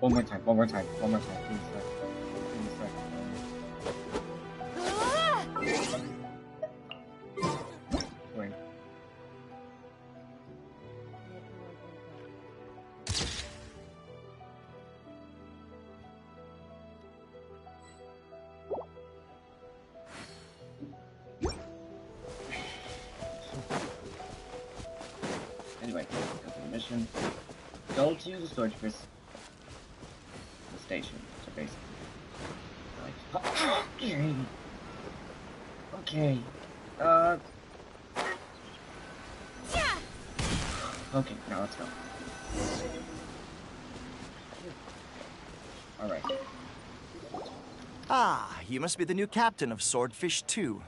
One more time, please, sir. Please, sir. Wait. Anyway, go to the mission. Go to the swordfish station. So basically, like, okay, okay, okay. Now let's go. All right. Ah, you must be the new captain of Swordfish 2.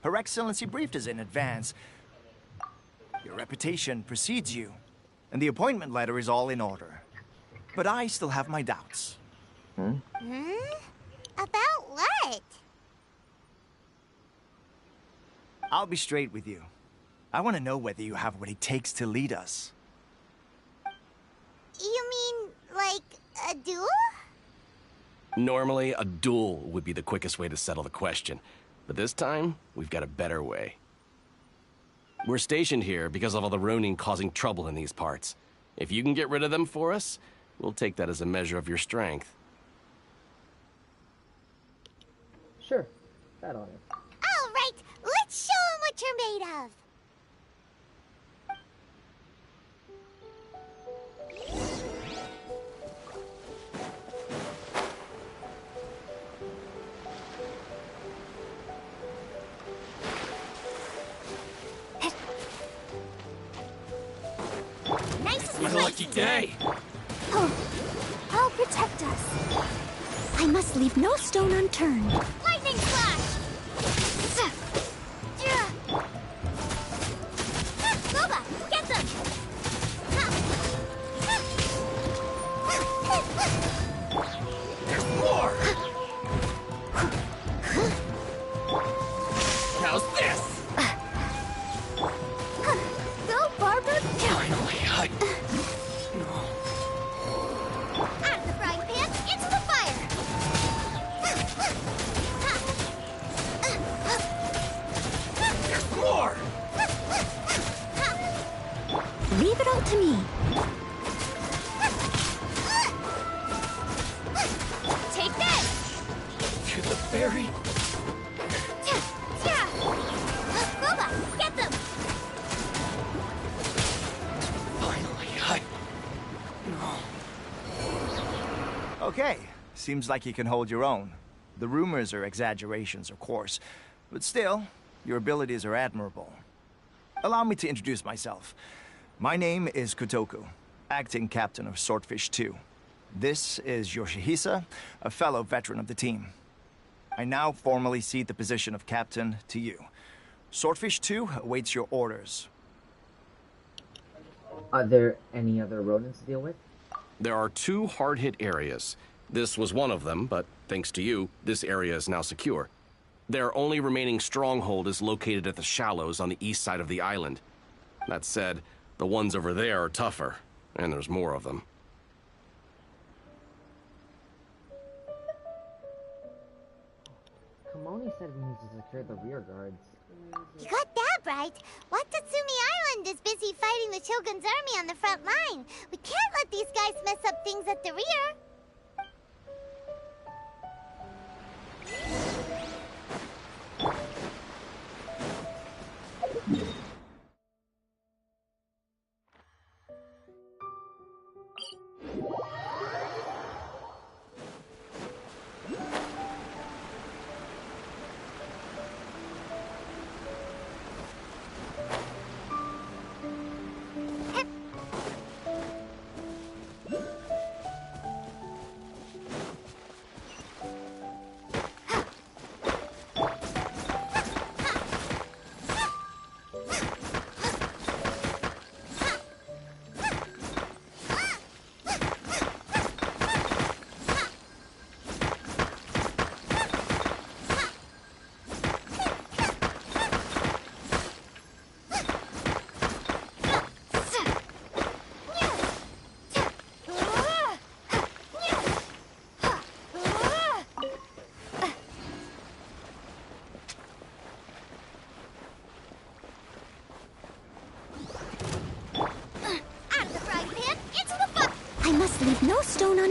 Her Excellency briefed us in advance. Your reputation precedes you, and the appointment letter is all in order. But I still have my doubts. About what? I'll be straight with you. I want to know whether you have what it takes to lead us. You mean, like, a duel? Normally, a duel would be the quickest way to settle the question. But this time, we've got a better way. We're stationed here because of all the Ronin causing trouble in these parts. If you can get rid of them for us, we'll take that as a measure of your strength. Sure. That on it. All right, let's show 'em what you're made of. Nice and What a lucky day! Oh, I'll protect us. I must leave no stone unturned. lightning flash! Boba, get them! There's more! How's this? Go, Barber! Finally, Out of the frying pan, into the fire! There's more! Leave it all to me. Take this! To the berry. Boba, get them! Finally, Okay, seems like you can hold your own. The rumors are exaggerations, of course, but still, your abilities are admirable. Allow me to introduce myself. My name is Kotoku, acting captain of Swordfish 2. This is Yoshihisa, a fellow veteran of the team. I now formally cede the position of captain to you. Swordfish 2 awaits your orders. Are there any other rodents to deal with? There are 2 hard-hit areas. This was one of them, but thanks to you, this area is now secure. Their only remaining stronghold is located at the shallows on the east side of the island. That said, the ones over there are tougher, and there's more of them. Kamoni said we need to secure the rear guards. You got that right. Watatsumi Island is busy fighting the Shogun's army on the front line. We can't let these guys mess up things at the rear.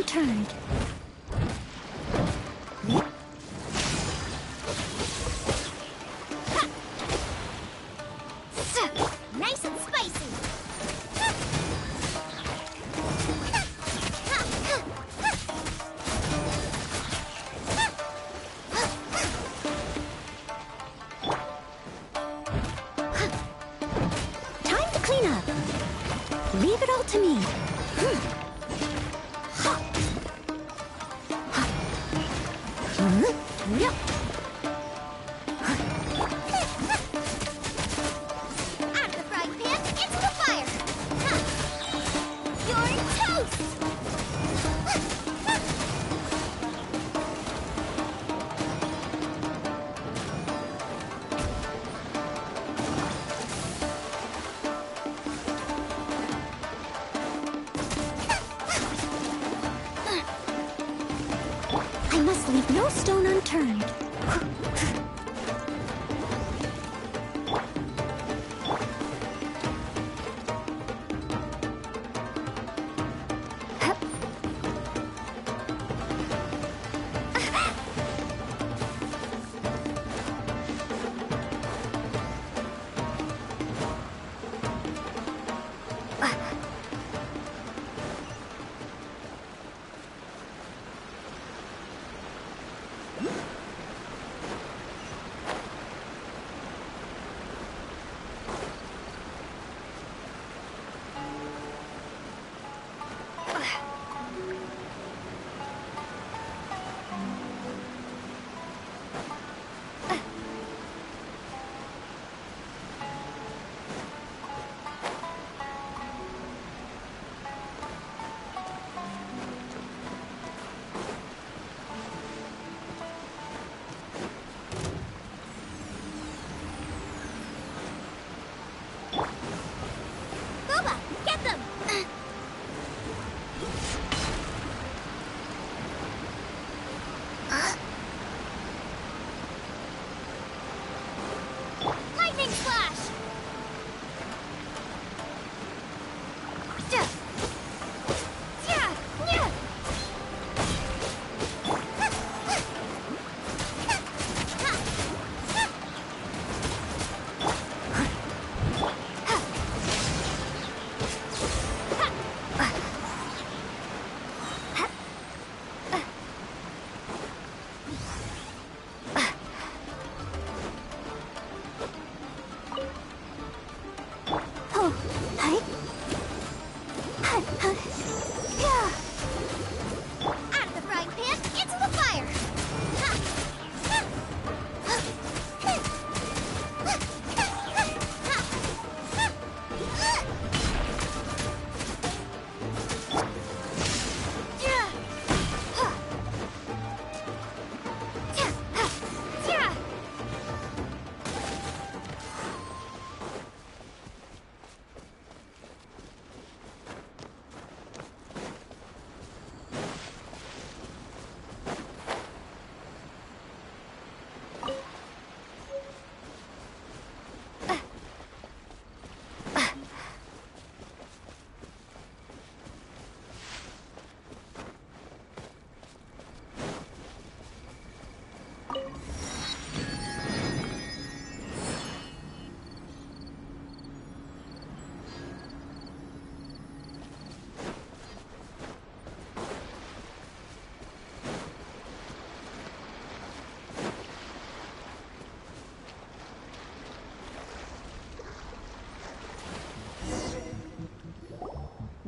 unturned. Nice and spicy. Time to clean up. Leave it all to me. Yep. Out of the frying pan, into the fire. You're toast. I must leave no stone unturned. Boba, get them. Lightning flash. Oh, hi. Yeah. Out of the frying pan, into the fire.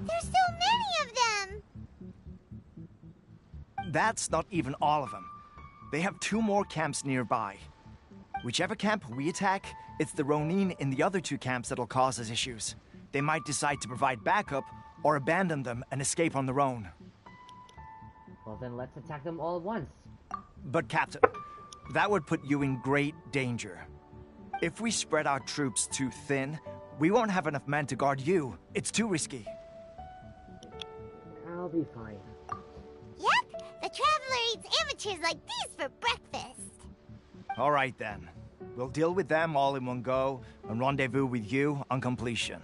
There's so many of them! That's not even all of them. They have 2 more camps nearby. Whichever camp we attack, it's the Ronin in the other 2 camps that'll cause us issues. They might decide to provide backup or abandon them and escape on their own. Well, then let's attack them all at once. But Captain, that would put you in great danger. If we spread our troops too thin, we won't have enough men to guard you. It's too risky. I'll be fine. Yep, the Traveler eats amateurs like these for breakfast. All right then. We'll deal with them all in one go and rendezvous with you on completion.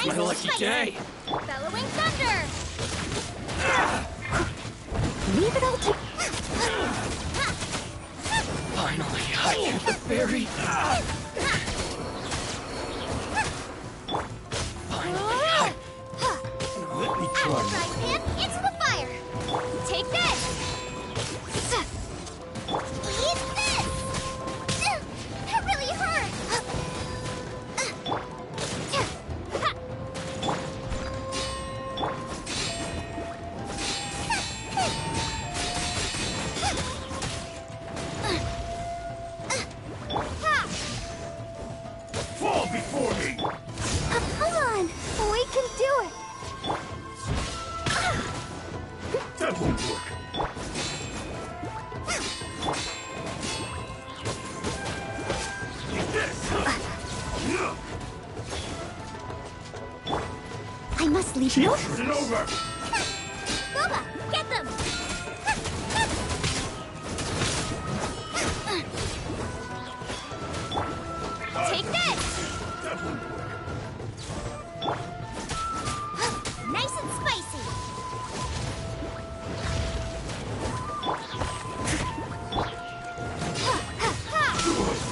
It's my lucky day! Bellowing thunder! Leave it all to... Finally, I get the berry! Finally, Let me try. Right hand into the fire! Take this! Eat this! That really hurt! Fall before me! Come on! We can do it! That won't work. Take this! I must leave no... Turn it over! Boba, get them! Take this! That won't work. Nice and spicy!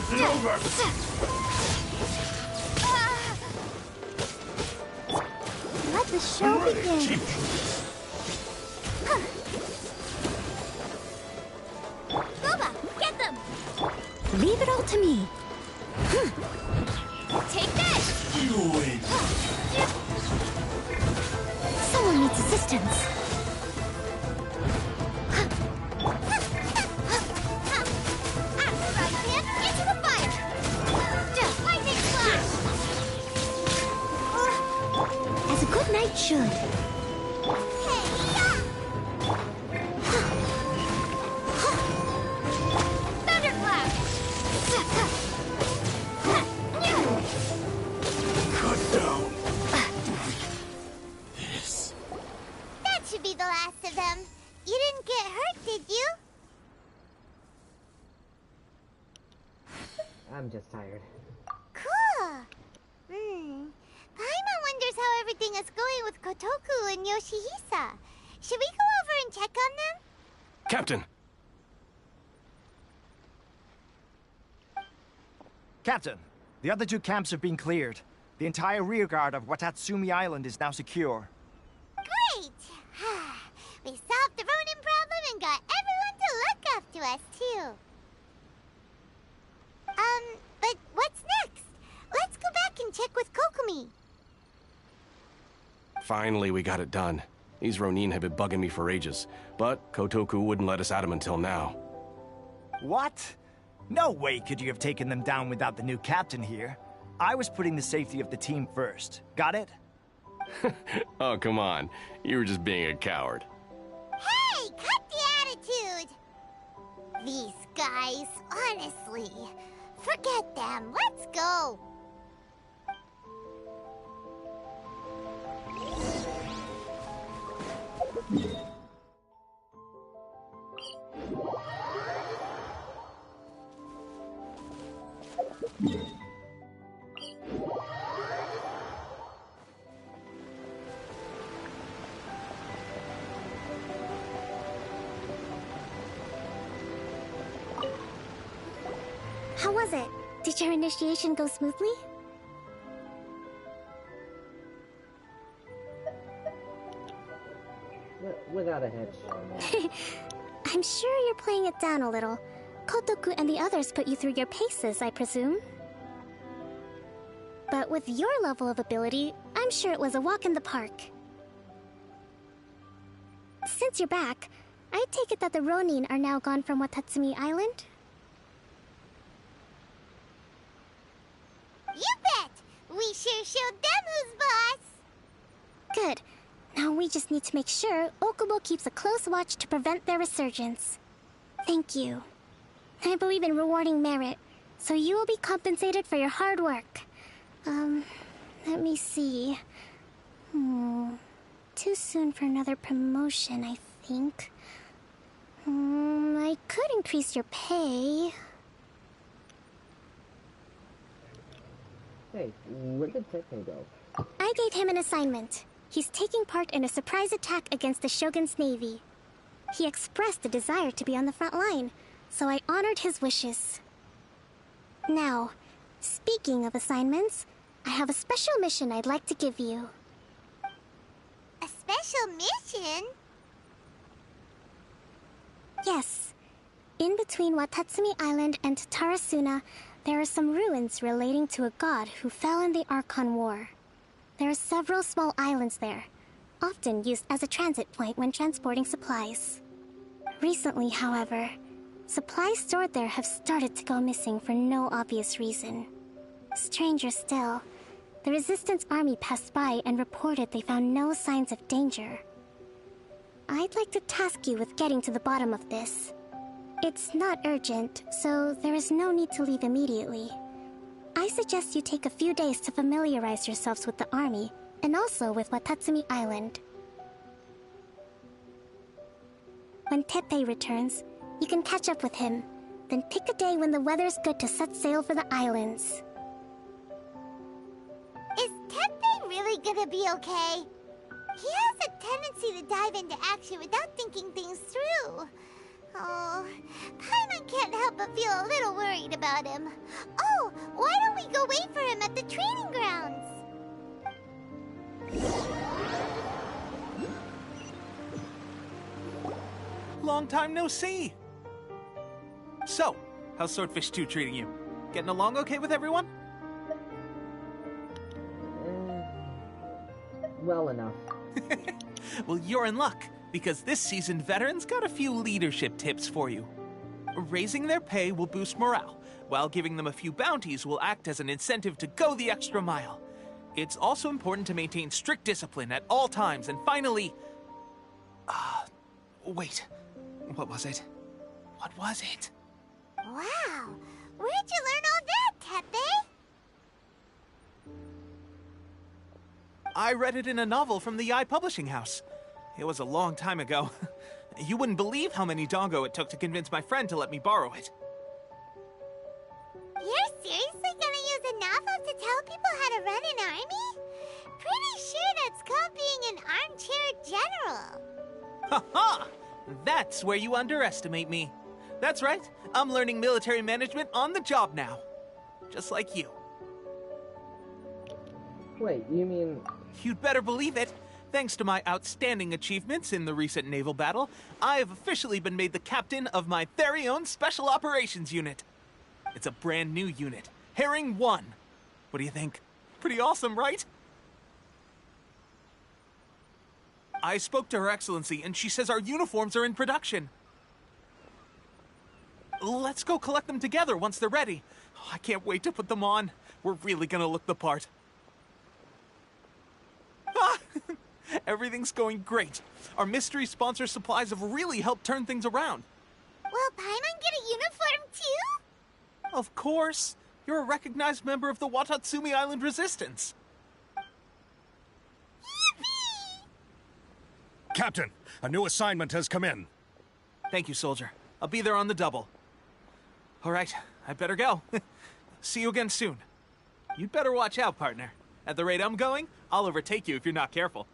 Turn it over! Let the show begin! Keep Boba, get them! Leave it all to me. Take this! you win. Someone needs assistance. Right hand into the fire! Lightning flash! As a good knight should. Thunderclap! Cut down. This. That should be the last of them. You didn't get hurt, did you? I'm just tired. Cool. Paimon wonders how everything is going with Kotoku and Yoshihisa. Should we go over and check on them? Captain! Captain, the other two camps have been cleared. The entire rearguard of Watatsumi Island is now secure. Great! We solved the Ronin problem and got everyone to look after us, too. But what's next? Let's go back and check with Kokumi. Finally, we got it done. These Ronin have been bugging me for ages, but Kotoku wouldn't let us at them until now. What? No way could you have taken them down without the new captain here. I was putting the safety of the team first. Got it? Oh, come on. You were just being a coward. Hey, cut the attitude! These guys, honestly. Forget them. Let's go. How was it? Did your initiation go smoothly? Without a hitch. I'm sure you're playing it down a little. Kotoku and the others put you through your paces, I presume. But with your level of ability, I'm sure it was a walk in the park. Since you're back, I take it that the Ronin are now gone from Watatsumi Island? You bet! We sure showed them who's boss! Good. Now we just need to make sure Okubo keeps a close watch to prevent their resurgence. Thank you. I believe in rewarding merit, so you will be compensated for your hard work. Let me see. Too soon for another promotion, I think. I could increase your pay. Hey, where did Tepe go? I gave him an assignment. He's taking part in a surprise attack against the Shogun's navy. He expressed a desire to be on the front line, so I honored his wishes. Now, speaking of assignments, I have a special mission I'd like to give you. A special mission? Yes. In between Watatsumi Island and Tarasuna, there are some ruins relating to a god who fell in the Archon War. There are several small islands there, often used as a transit point when transporting supplies. Recently, however, supplies stored there have started to go missing for no obvious reason. Stranger still, the Resistance army passed by and reported they found no signs of danger. I'd like to task you with getting to the bottom of this. It's not urgent, so there is no need to leave immediately. I suggest you take a few days to familiarize yourselves with the army, and also with Watatsumi Island. When Teppei returns, you can catch up with him, then pick a day when the weather's good to set sail for the islands. Is Teppei really gonna be okay? He has a tendency to dive into action without thinking things through. Oh, Paimon can't help but feel a little worried about him. Oh, why don't we go wait for him at the training grounds? Long time no see. So, how's Swordfish 2 treating you? Getting along okay with everyone? Well enough. Well, you're in luck, because this seasoned veteran's got a few leadership tips for you. Raising their pay will boost morale, while giving them a few bounties will act as an incentive to go the extra mile. It's also important to maintain strict discipline at all times, and finally... wait. What was it? What was it? Wow, where'd you learn all that, Teppei? I read it in a novel from the Yae Publishing House. It was a long time ago. You wouldn't believe how many dongo it took to convince my friend to let me borrow it. You're seriously gonna use a novel to tell people how to run an army? Pretty sure that's called being an armchair general. Ha-ha! That's where you underestimate me. That's right, I'm learning military management on the job now. Just like you. Wait, you mean... You'd better believe it. Thanks to my outstanding achievements in the recent naval battle, I have officially been made the captain of my very own Special Operations Unit. It's a brand new unit, Herring 1. What do you think? Pretty awesome, right? I spoke to Her Excellency, and she says our uniforms are in production. Let's go collect them together once they're ready. Oh, I can't wait to put them on. We're really gonna look the part. Ah! Everything's going great. Our mystery sponsor supplies have really helped turn things around. Will Paimon get a uniform too? Of course. You're a recognized member of the Watatsumi Island Resistance. Yippee! Captain, a new assignment has come in. Thank you, soldier. I'll be there on the double. All right, I better go. See you again soon. You'd better watch out, partner. At the rate I'm going, I'll overtake you if you're not careful.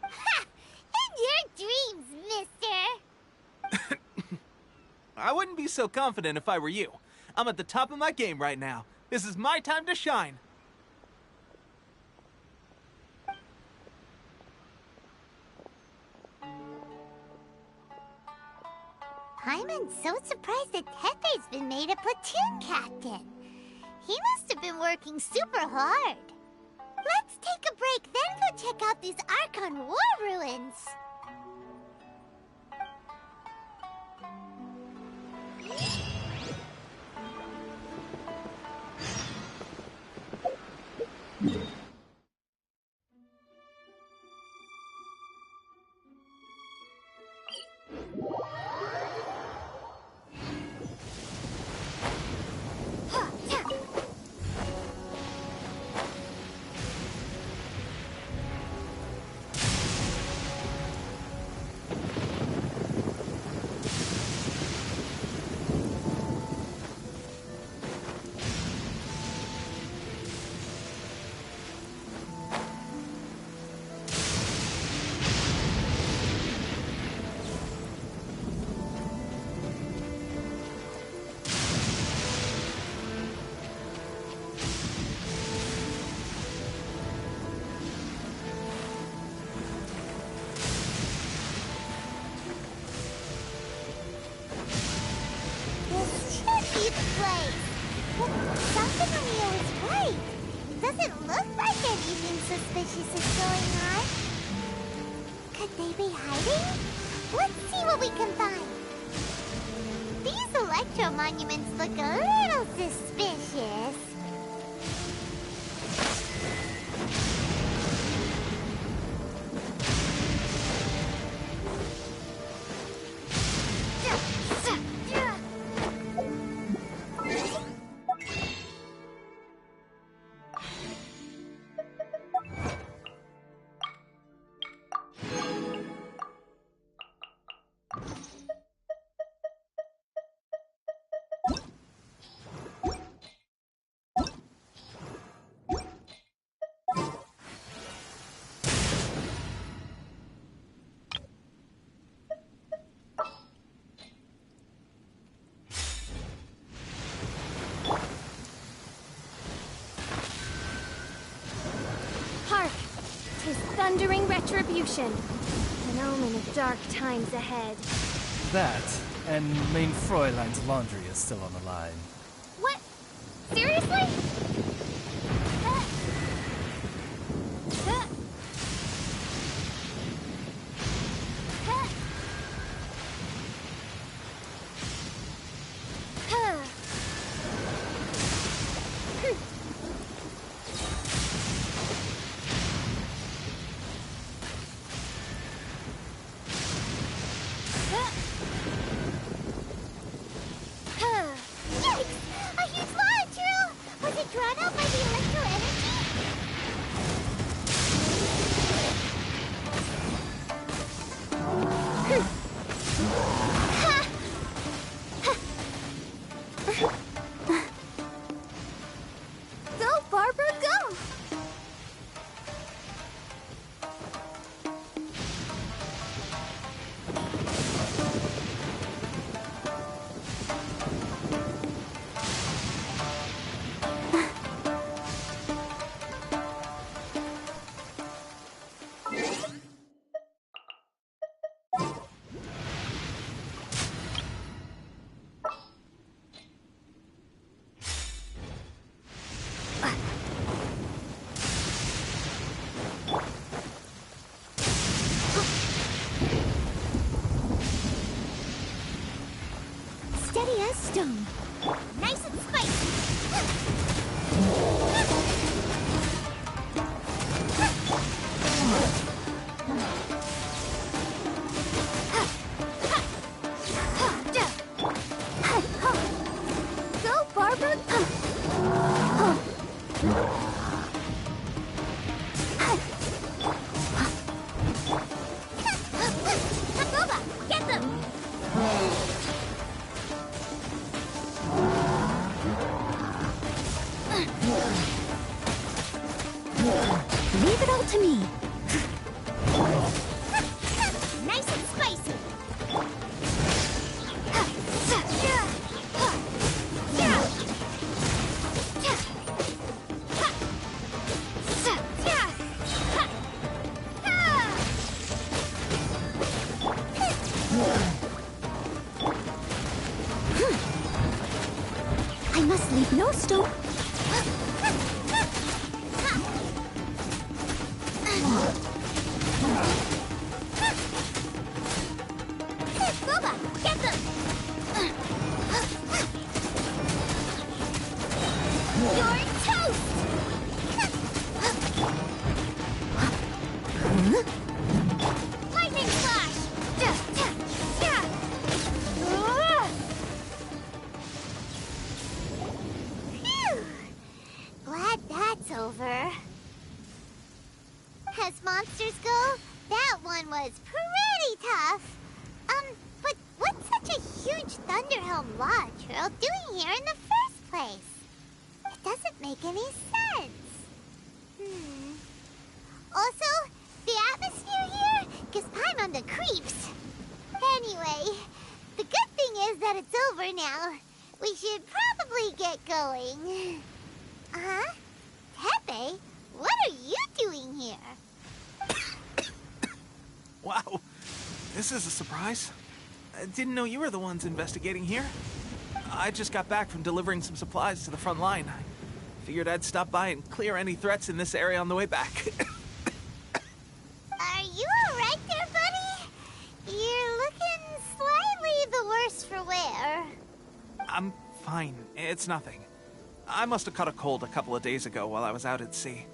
Ha! In your dreams, mister! I wouldn't be so confident if I were you. I'm at the top of my game right now. This is my time to shine. Paimon's so surprised that Teppei's been made a platoon captain. He must have been working super hard. Let's take a break, then go check out these Archon War ruins. Romeo is right. Doesn't look like anything suspicious is going on. Could they be hiding? Let's see what we can find. These electro monuments look a little suspicious. Hark! 'Tis thundering retribution. An omen of dark times ahead. That, and Main Fräulein's laundry is still on the line. What? Seriously? Yikes! A huge lava trail! Was it drawn out by the electro energy? Go, Barbara, go! Steady as stone. Nice and spicy. Go, Barbara! Nova, get them! Leave it all to me. Nice and spicy. I must leave no stone. Nova, get them! You're toast! Lightning flash! Phew! Glad that's over. As monsters go, that one was pretty tough. But what's such a huge Thunderhelm Lodge Trail doing here in the first place? It doesn't make any sense. Also, the atmosphere here gives Paimon the creeps. Anyway, the good thing is that it's over now. We should probably get going. Huh? Tepe, what are you doing here? Wow, this is a surprise. I didn't know you were the ones investigating here. I just got back from delivering some supplies to the front line. Figured I'd stop by and clear any threats in this area on the way back. Are you alright there, buddy? You're looking slightly the worse for wear. I'm fine. It's nothing. I must have caught a cold a couple of days ago while I was out at sea.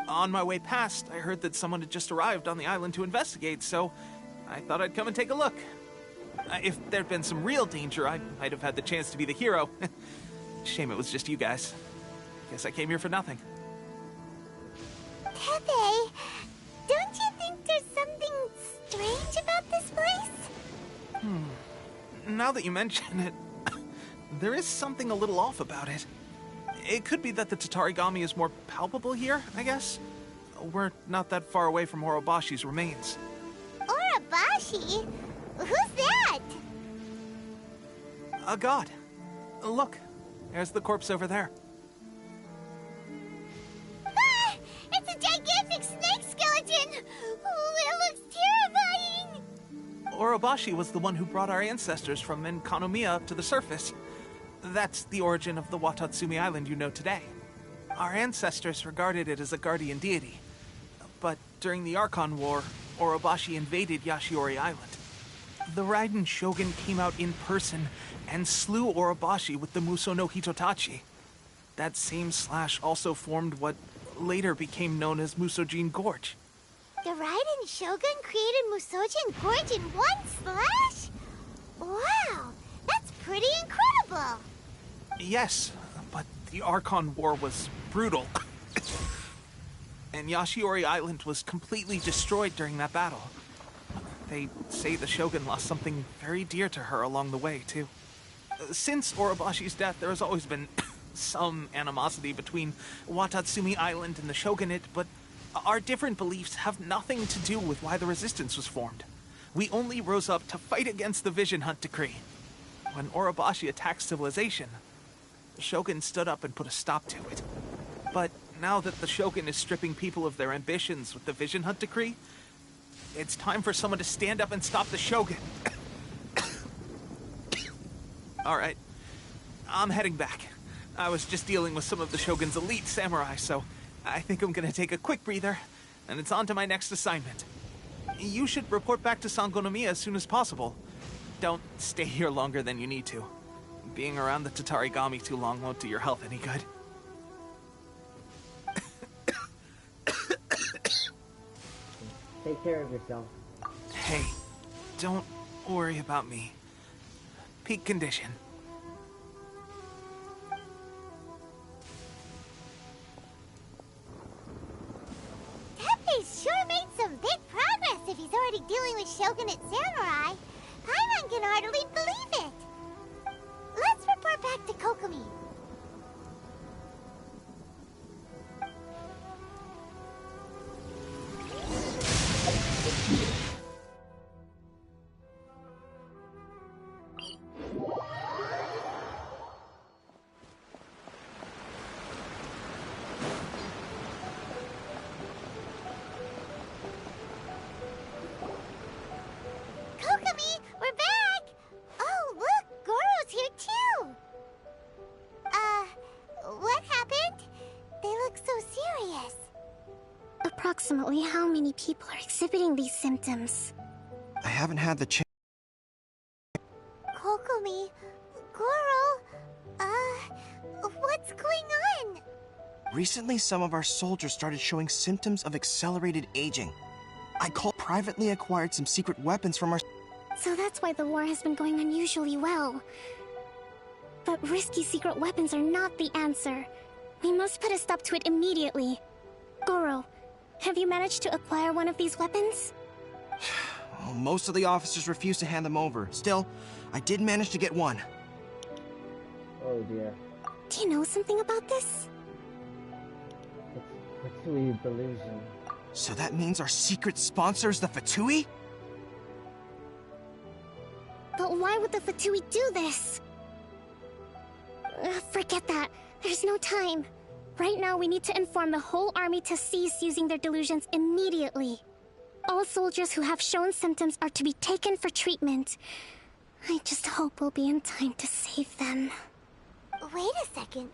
On my way past, I heard that someone had just arrived on the island to investigate, so I thought I'd come and take a look. If there'd been some real danger, I might have had the chance to be the hero. Shame it was just you guys. Guess I came here for nothing. Pepe, don't you think there's something strange about this place? Now that you mention it, there is something a little off about it. It could be that the Tatarigami is more palpable here, I guess. We're not that far away from Orobashi's remains. Orobashi? Who's that? A god. Look, there's the corpse over there. Ah! It's a gigantic snake skeleton! Oh, it looks terrifying! Orobashi was the one who brought our ancestors from Enkanomiya up to the surface. That's the origin of the Watatsumi Island you know today. Our ancestors regarded it as a guardian deity. But during the Archon War, Orobashi invaded Yashiori Island. The Raiden Shogun came out in person and slew Orobashi with the Muso no Hitotachi. That same slash also formed what later became known as Musojin Gorge. The Raiden Shogun created Musojin Gorge in one slash? Wow, that's pretty incredible! Yes, but the Archon War was brutal. And Yashiori Island was completely destroyed during that battle. They say the Shogun lost something very dear to her along the way, too. Since Orobashi's death, there has always been some animosity between Watatsumi Island and the Shogunate, but our different beliefs have nothing to do with why the resistance was formed. We only rose up to fight against the Vision Hunt Decree. When Orobashi attacked civilization, the Shogun stood up and put a stop to it. But now that the Shogun is stripping people of their ambitions with the Vision Hunt Decree, it's time for someone to stand up and stop the Shogun. Alright, I'm heading back. I was just dealing with some of the Shogun's elite samurai, so I think I'm gonna take a quick breather, and it's on to my next assignment. You should report back to Sangonomiya as soon as possible. Don't stay here longer than you need to. Being around the Tatarigami too long won't do your health any good. Take care of yourself. Hey, don't worry about me. Peak condition. Pepe's sure made some big progress if he's already dealing with Shogunate samurai. Paimon can hardly believe it. Let's report back to Kokomi. Kokomi, we're back! Oh, look, Goro's here too! What happened? They look so serious. Approximately how many people are exhibiting these symptoms? I haven't had the chance. Kokomi, Goro, what's going on? Recently, some of our soldiers started showing symptoms of accelerated aging. I privately acquired some secret weapons from our... So that's why the war has been going unusually well. But risky secret weapons are not the answer. We must put a stop to it immediately. Goro, have you managed to acquire one of these weapons? Well, most of the officers refused to hand them over. Still, I did manage to get one. Oh dear. Do you know something about this? It's Fatui delusion. So that means our secret sponsor is the Fatui? But why would the Fatui do this? Forget that. There's no time. Right now, we need to inform the whole army to cease using their delusions immediately. All soldiers who have shown symptoms are to be taken for treatment. I just hope we'll be in time to save them. Wait a second.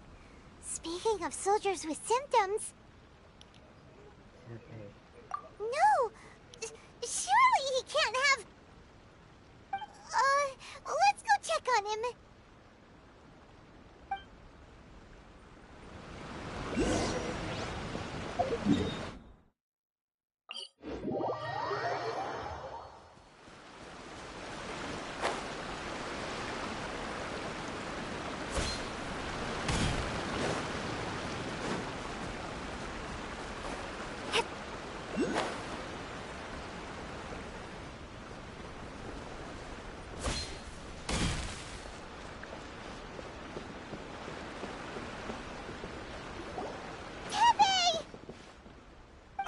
Speaking of soldiers with symptoms... Tepe. No! Surely he can't have... let's go check on him.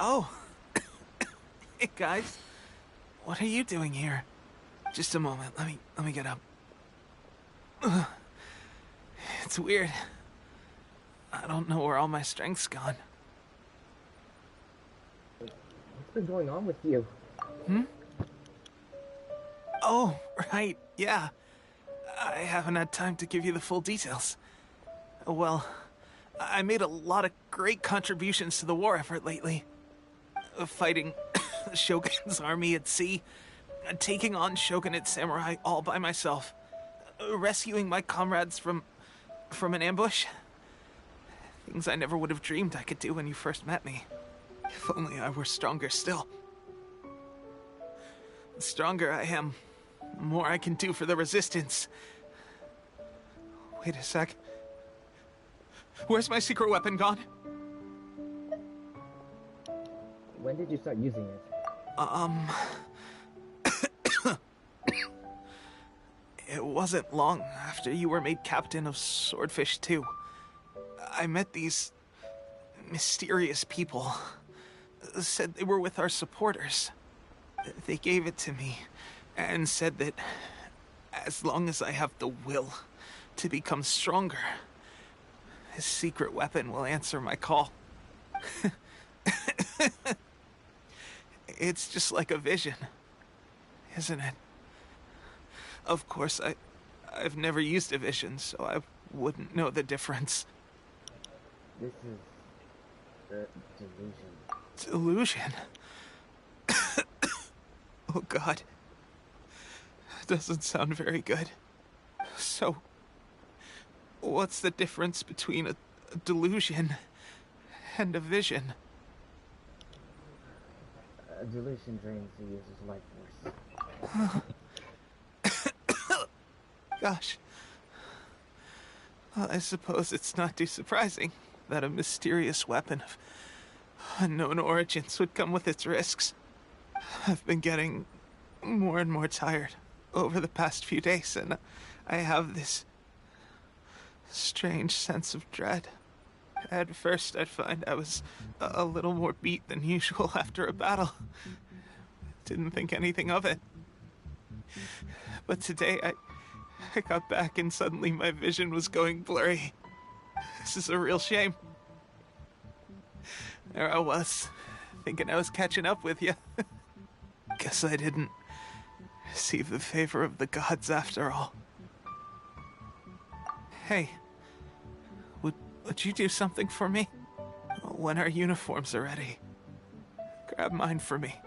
Oh. Hey, guys. What are you doing here? Just a moment. Let me get up. Ugh. It's weird. I don't know where all my strength's gone. What's been going on with you? Oh, right. Yeah. I haven't had time to give you the full details. Well, I made a lot of great contributions to the war effort lately. Fighting the Shogun's army at sea, taking on Shogunate samurai all by myself, rescuing my comrades from an ambush. Things I never would have dreamed I could do when you first met me. If only I were stronger still. The stronger I am, the more I can do for the Resistance. Wait a sec. Where's my secret weapon gone? When did you start using it? It wasn't long after you were made captain of Swordfish 2. I met these mysterious people. Said they were with our supporters. They gave it to me and said that as long as I have the will to become stronger, his secret weapon will answer my call. It's just like a vision, isn't it? Of course, I've never used a vision, so I wouldn't know the difference. This is... the delusion. Delusion? Oh God. Doesn't sound very good. So, what's the difference between a delusion and a vision? A delusion drains the user's life force. Gosh. Well, I suppose it's not too surprising that a mysterious weapon of unknown origins would come with its risks. I've been getting more and more tired over the past few days, and I have this strange sense of dread. At first, I'd find I was a little more beat than usual after a battle. Didn't think anything of it. But today, I got back and suddenly my vision was going blurry. This is a real shame. There I was, thinking I was catching up with you. Guess I didn't receive the favor of the gods after all. Hey, would you do something for me? When our uniforms are ready, grab mine for me.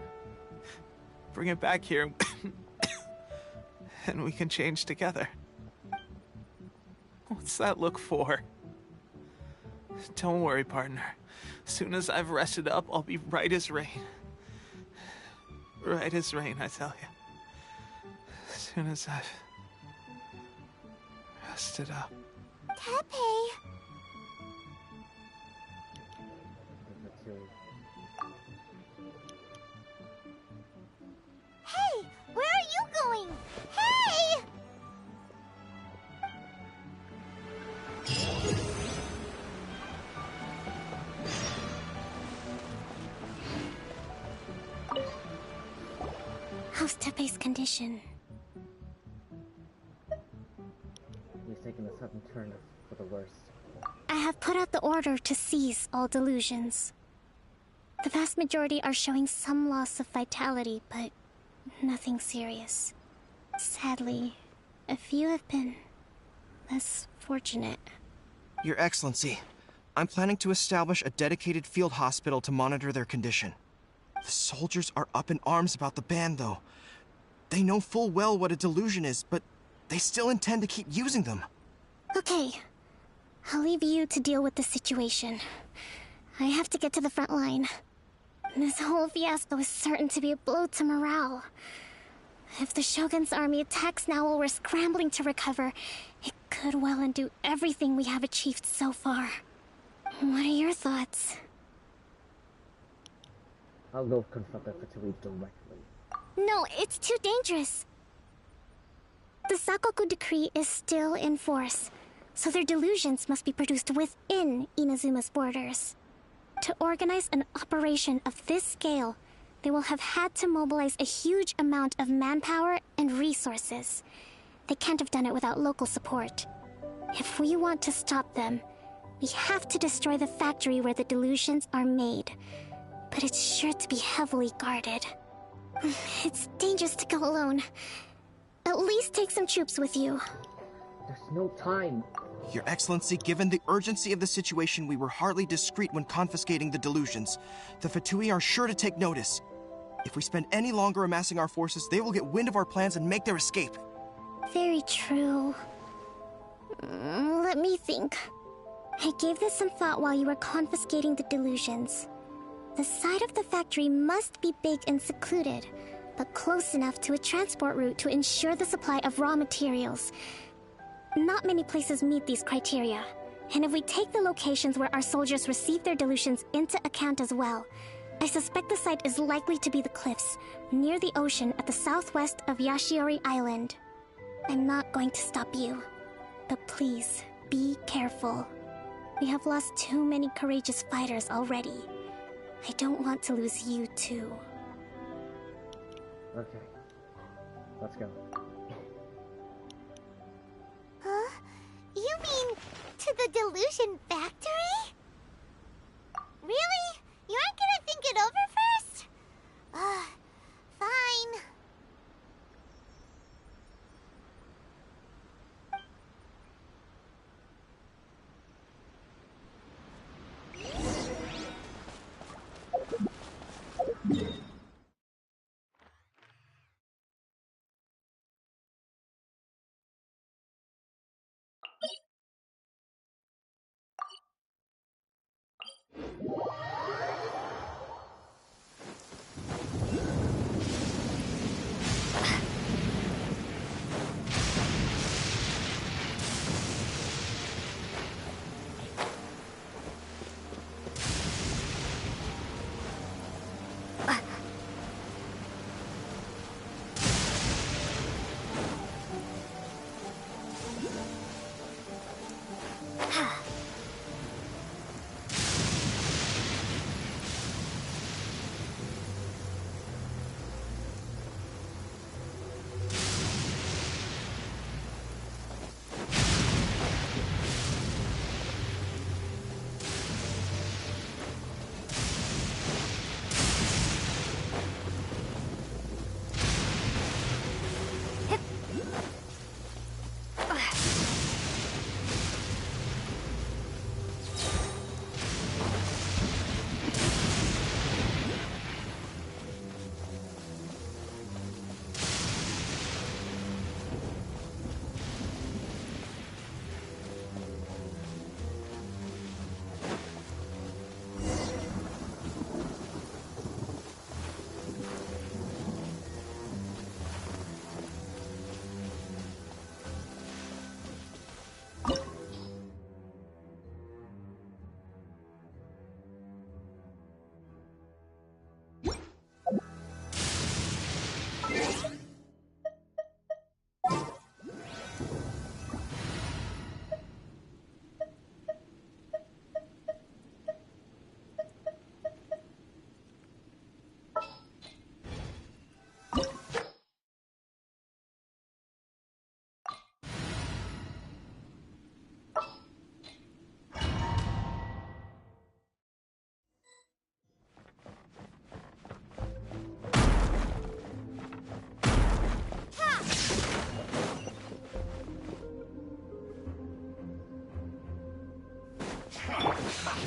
Bring it back here, and we can change together. What's that look for? Don't worry, partner. As soon as I've rested up, I'll be right as rain. Right as rain, I tell you. As soon as I've rested up. Tepe! Hey! Where are you going? Hey! How's Tepe's condition? He's taken a sudden turn for the worse. I have put out the order to cease all delusions. The vast majority are showing some loss of vitality, but nothing serious. Sadly, a few have been less fortunate. Your Excellency, I'm planning to establish a dedicated field hospital to monitor their condition. The soldiers are up in arms about the ban, though. They know full well what a delusion is, but they still intend to keep using them. Okay. I'll leave you to deal with the situation. I have to get to the front line. This whole fiasco is certain to be a blow to morale. If the Shogun's army attacks now while we're scrambling to recover, it could well undo everything we have achieved so far. What are your thoughts? I'll go confront the Fatui directly. No, it's too dangerous. The Sakoku decree is still in force, so their delusions must be produced within Inazuma's borders. To organize an operation of this scale, they will have had to mobilize a huge amount of manpower and resources. They can't have done it without local support. If we want to stop them, we have to destroy the factory where the delusions are made. But it's sure to be heavily guarded. It's dangerous to go alone. At least take some troops with you. There's no time. Your Excellency, given the urgency of the situation, we were hardly discreet when confiscating the delusions. The Fatui are sure to take notice. If we spend any longer amassing our forces, they will get wind of our plans and make their escape. Very true. Let me think. I gave this some thought while you were confiscating the delusions. The side of the factory must be big and secluded, but close enough to a transport route to ensure the supply of raw materials. Not many places meet these criteria, and if we take the locations where our soldiers receive their delusions into account as well, I suspect the site is likely to be the cliffs, near the ocean at the southwest of Yashiori Island. I'm not going to stop you, but please, be careful. We have lost too many courageous fighters already. I don't want to lose you too. Okay. Let's go. Huh? You mean to the delusion factory? Really? You aren't gonna think it over first? Fine.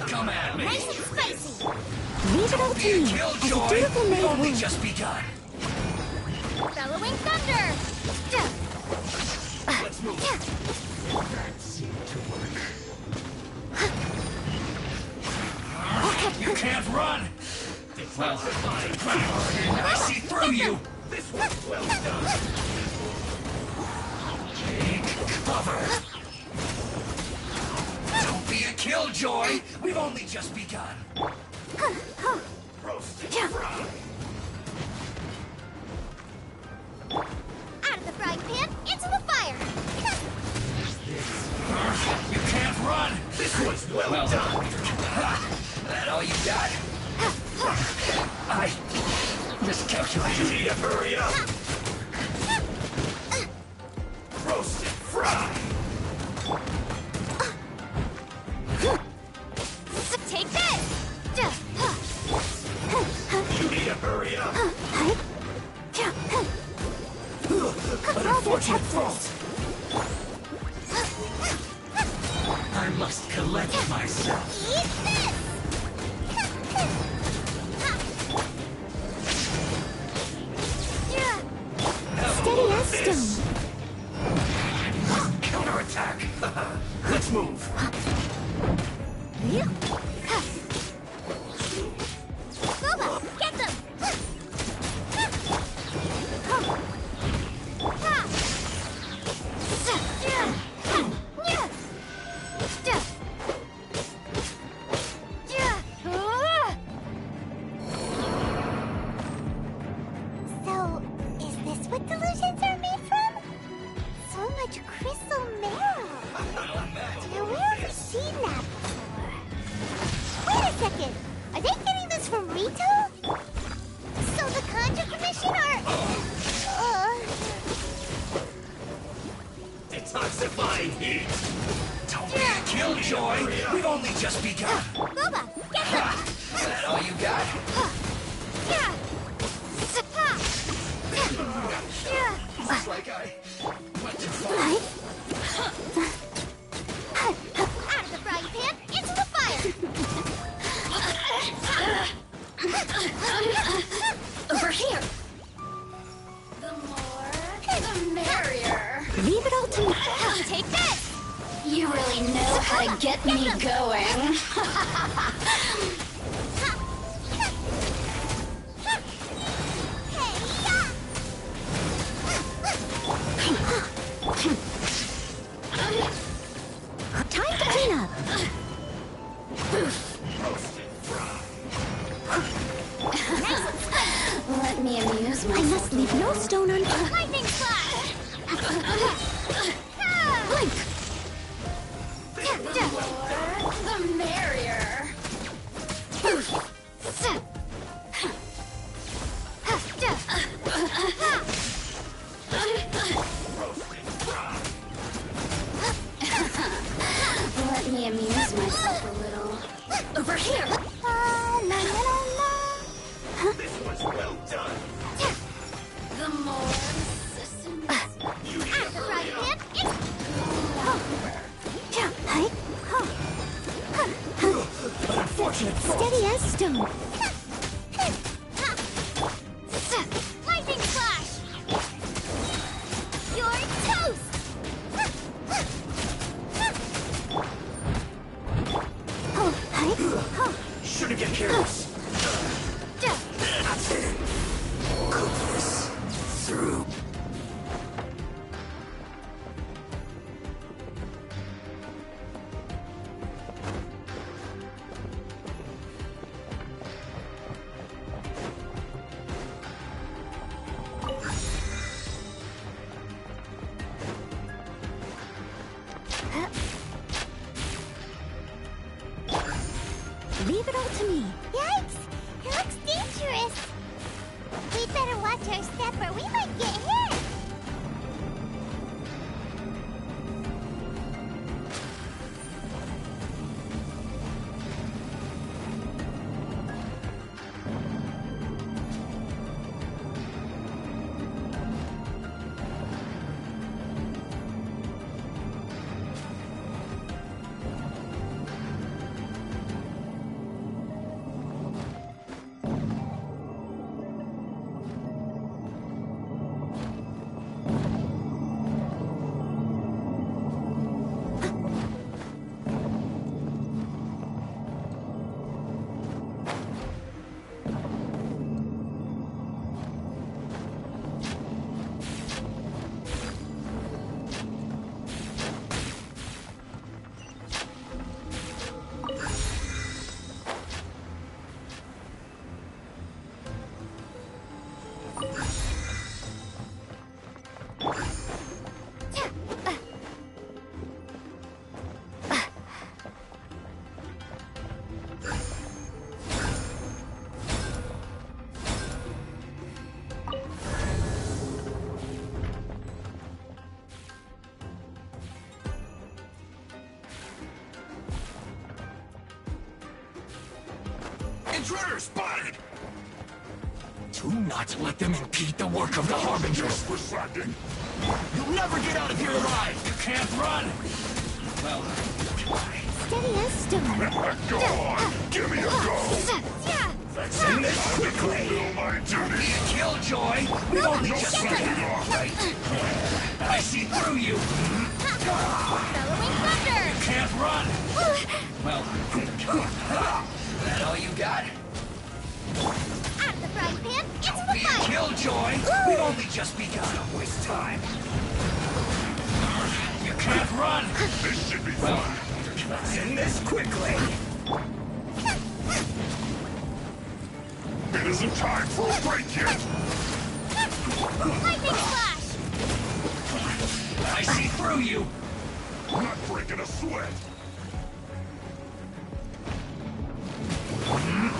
Come at me. Nice and spicy. Leave it all to me, as a dutiful maid Only would. just begun. Bellowing thunder. Let's move. That seemed to work. You can't run. Well, I see through you. This was well done. Take cover. Don't be a killjoy. We've only just begun. Roasted fry. Out of the frying pan, into the fire. You can't run. This was well done. That all you got? I miscalculated. You need to hurry up. Roasted fry. Take this. You need to hurry up. An unfortunate fault. I must collect myself. Eat this. Steady as stone. Counterattack. Let's move. Boba, get them. So, is this what delusions are made from? So much crystal marrow. Now, where have we seen that before? Wait a second. Are they getting this from Rito? So the Conjure Commission are... Detoxifying heat. Don't be a killjoy. We've only just begun. Boba, get them! Is that all you got? Looks like I went too far. Out of the frying pan, into the fire! Over here. The more, the merrier. Leave it all to me. Take this! You really know how to get me going. Time to clean up. Let me amuse myself. I must leave no stone unturned. Lightning flash! Blink. The more, the merrier. Let me amuse myself a little. Over here. This was well done. The more systems. You need Out of the frying pan, into... an unfortunate fault. Steady as stone. Lightning flash! You're toast! Shouldn't get careless. That's it. Cook this through. Leave it all to me. Yikes! It looks dangerous! We'd better watch our step or we might get hit! Intruder spotted! Do not let them impede the work of the Harbingers. We're slacking. You'll never get out of here alive! You can't run! Well, Steady as stone. go on! Give me a go! Let's end this quickly! Don't be a killjoy! We've only just started off, right? I see through you! Bellowing thunder! You can't run! Well, that all you got? Out of the frying pan, into Don't the be a fire! killjoy! We've only just begun. Don't waste time. You can't run! This should be fun. Let's end this quickly. It isn't time for a break yet. Lightning flash! I see through you. Not breaking a sweat.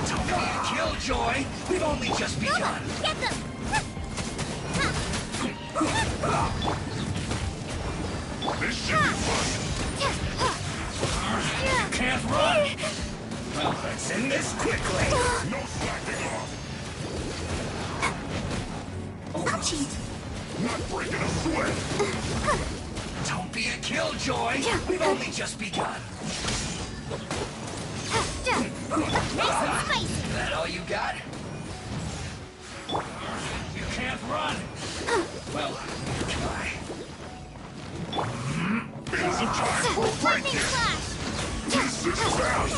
Don't be a killjoy. We've only just begun. Get them! This should be fun. You can't run. Well, let's end this quickly. No slacking off. Ouchies. Not breaking a sweat. Don't be a killjoy. We've only just begun. Nice and spicy! That all you got? You can't run. Well, try. It isn't time for a break Lightning yet. flash! This is fast.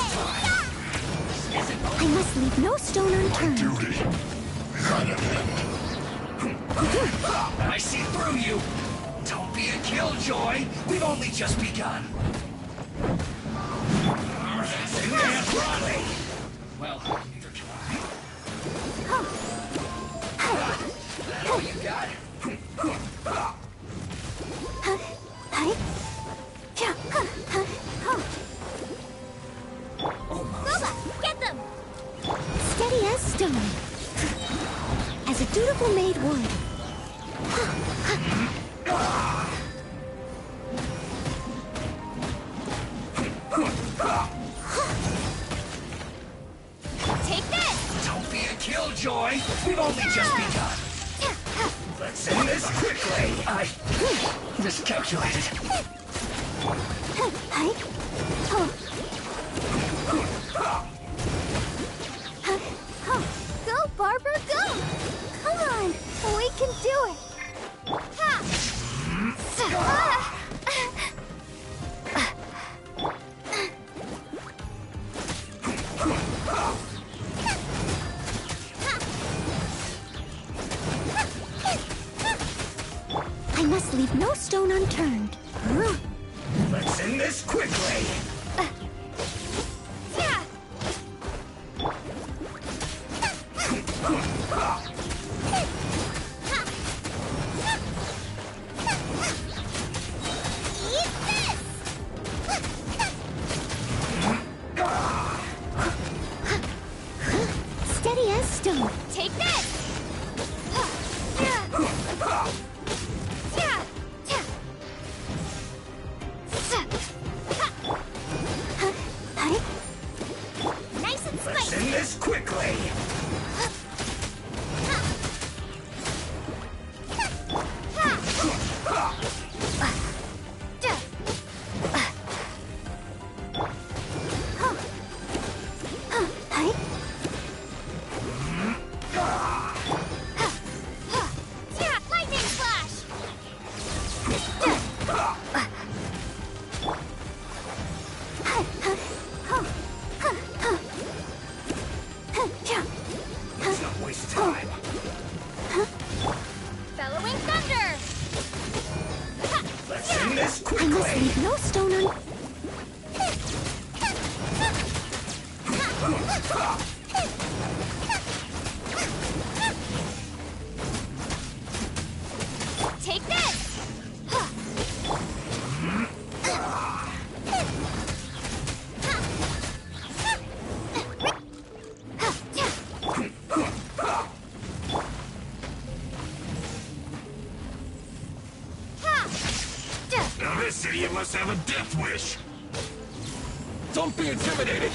I must leave no stone unturned. Duty. I see through you. Don't be a killjoy. We've only just begun. You can't run. Well, either try. That all you got? Boba, get them! Steady as stone. As a dutiful maid would. Take this! Don't be a killjoy. We've only just begun. Let's end this quickly. I miscalculated. Go, Barbara, go! Come on, we can do it! Ha! I must leave no stone unturned. Let's end this quickly. Steady as stone. Take this! Nice and Let's spicy! end this quickly. Lightning flash! Let's not waste time. Bellowing thunder! Let's end this I must quickly. leave no stone unturned. Take this! Now this idiot must have a death wish. Don't be intimidated.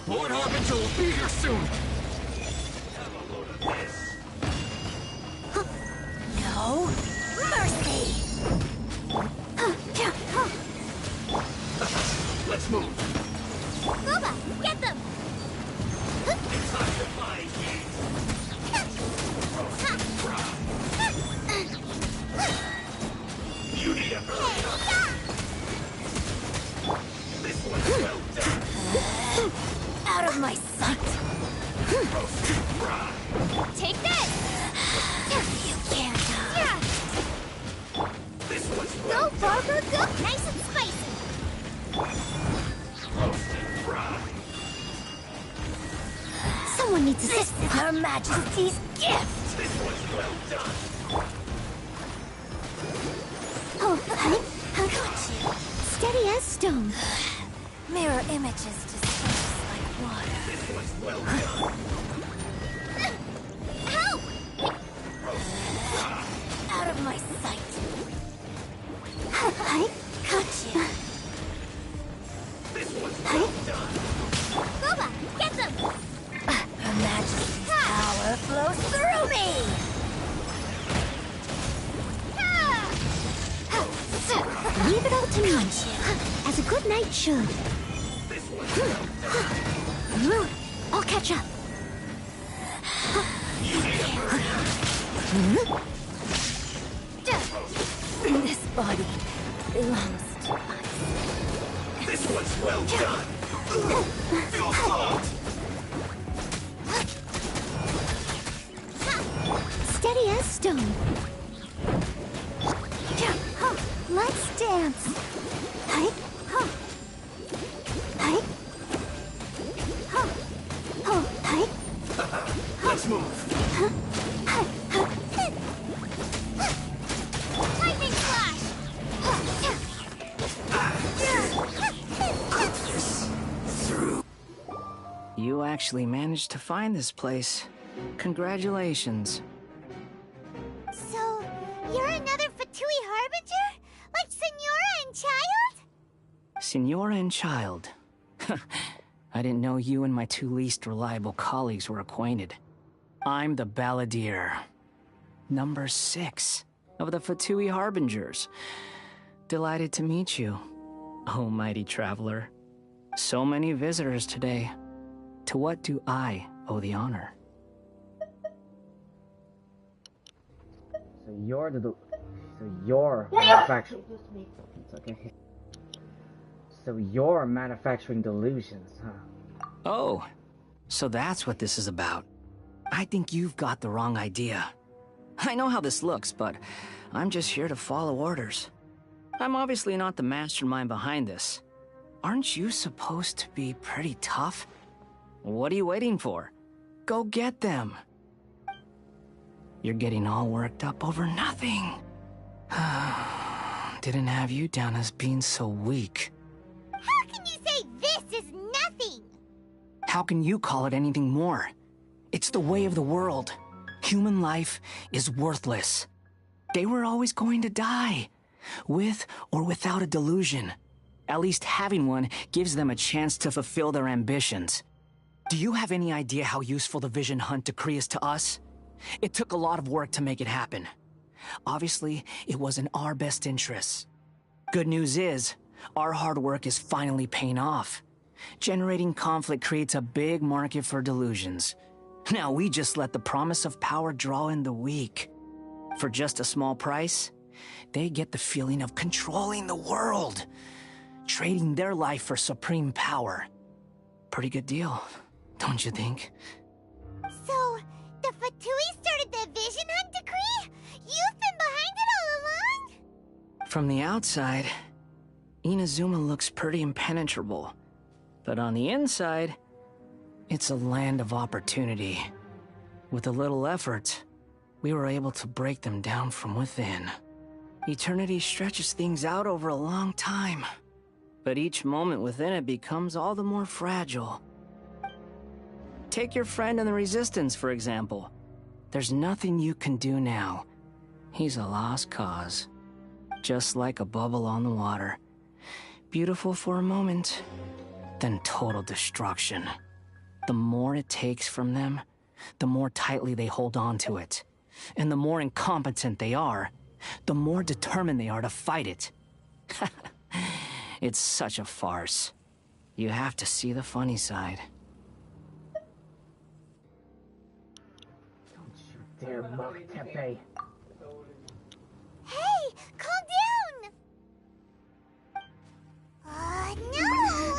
Lord Harbinger will be here soon! No mercy! Let's move! Booba, get them! It's time to fight! Beauty of This one's well done! Out of my sight! Take this! You can't die! This one's Go, Barker, go! Nice and spicy! roasted fry! Someone needs to... This is Her Majesty's gift! This one's well done! Oh, got you. Steady as stone. Mirror images disperse like water. This one's well done! Help! Out of my sight. I got you. This one's well done! Booba, get them! Her Majesty's power flows through me! Leave it all to me, as a good knight should. I'll catch up. This body belongs to us. This one's well done! Feel salt! Steady as stone. Let's dance. Hi. Huh. Hi. Huh. Oh, hi. Let's move! Lightning flash. You actually managed to find this place. Congratulations. So, you're another Fatui Harbinger? Like Senora and Child? Senora and Child. I didn't know you and my two least reliable colleagues were acquainted. I'm the Balladeer. Number 6 of the Fatui Harbingers. Delighted to meet you, oh mighty traveler. So many visitors today. To what do I owe the honor? So you're manufacturing... It's okay. So you're manufacturing delusions, huh? Oh, so that's what this is about. I think you've got the wrong idea. I know how this looks, but I'm just here to follow orders. I'm obviously not the mastermind behind this. Aren't you supposed to be pretty tough? What are you waiting for? Go get them. You're getting all worked up over nothing. Didn't have you down as being so weak. How can you say this is nothing? How can you call it anything more? It's the way of the world. Human life is worthless. They were always going to die, with or without a delusion. At least having one gives them a chance to fulfill their ambitions. Do you have any idea how useful the Vision Hunt decree is to us? It took a lot of work to make it happen. Obviously, it was in our best interests. Good news is, our hard work is finally paying off. Generating conflict creates a big market for delusions. Now we just let the promise of power draw in the weak. For just a small price, they get the feeling of controlling the world, trading their life for supreme power. Pretty good deal, don't you think? So, the Fatui started the Vision Hunt decree? You've been behind it all along? From the outside, Inazuma looks pretty impenetrable. But on the inside, it's a land of opportunity. With a little effort, we were able to break them down from within. Eternity stretches things out over a long time, but each moment within it becomes all the more fragile. Take your friend in the Resistance, for example. There's nothing you can do now. He's a lost cause. Just like a bubble on the water. Beautiful for a moment, then total destruction. The more it takes from them, the more tightly they hold on to it. And the more incompetent they are, the more determined they are to fight it. It's such a farce. You have to see the funny side. Don't you dare mock Tepe. Hey, calm down! No!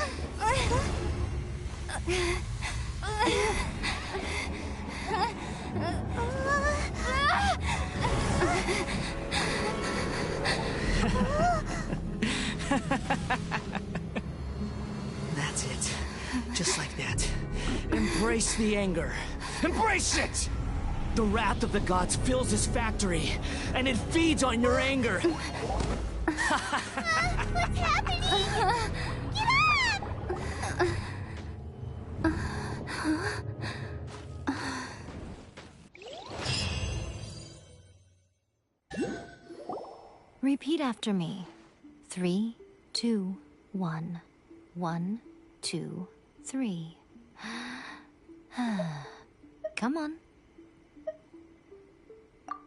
That's it. Just like that. Embrace the anger. Embrace it! The wrath of the gods fills this factory, and it feeds on your anger. What's happening? Get up! Repeat after me. 3, 2, 1. 1, 2, 3. Come on.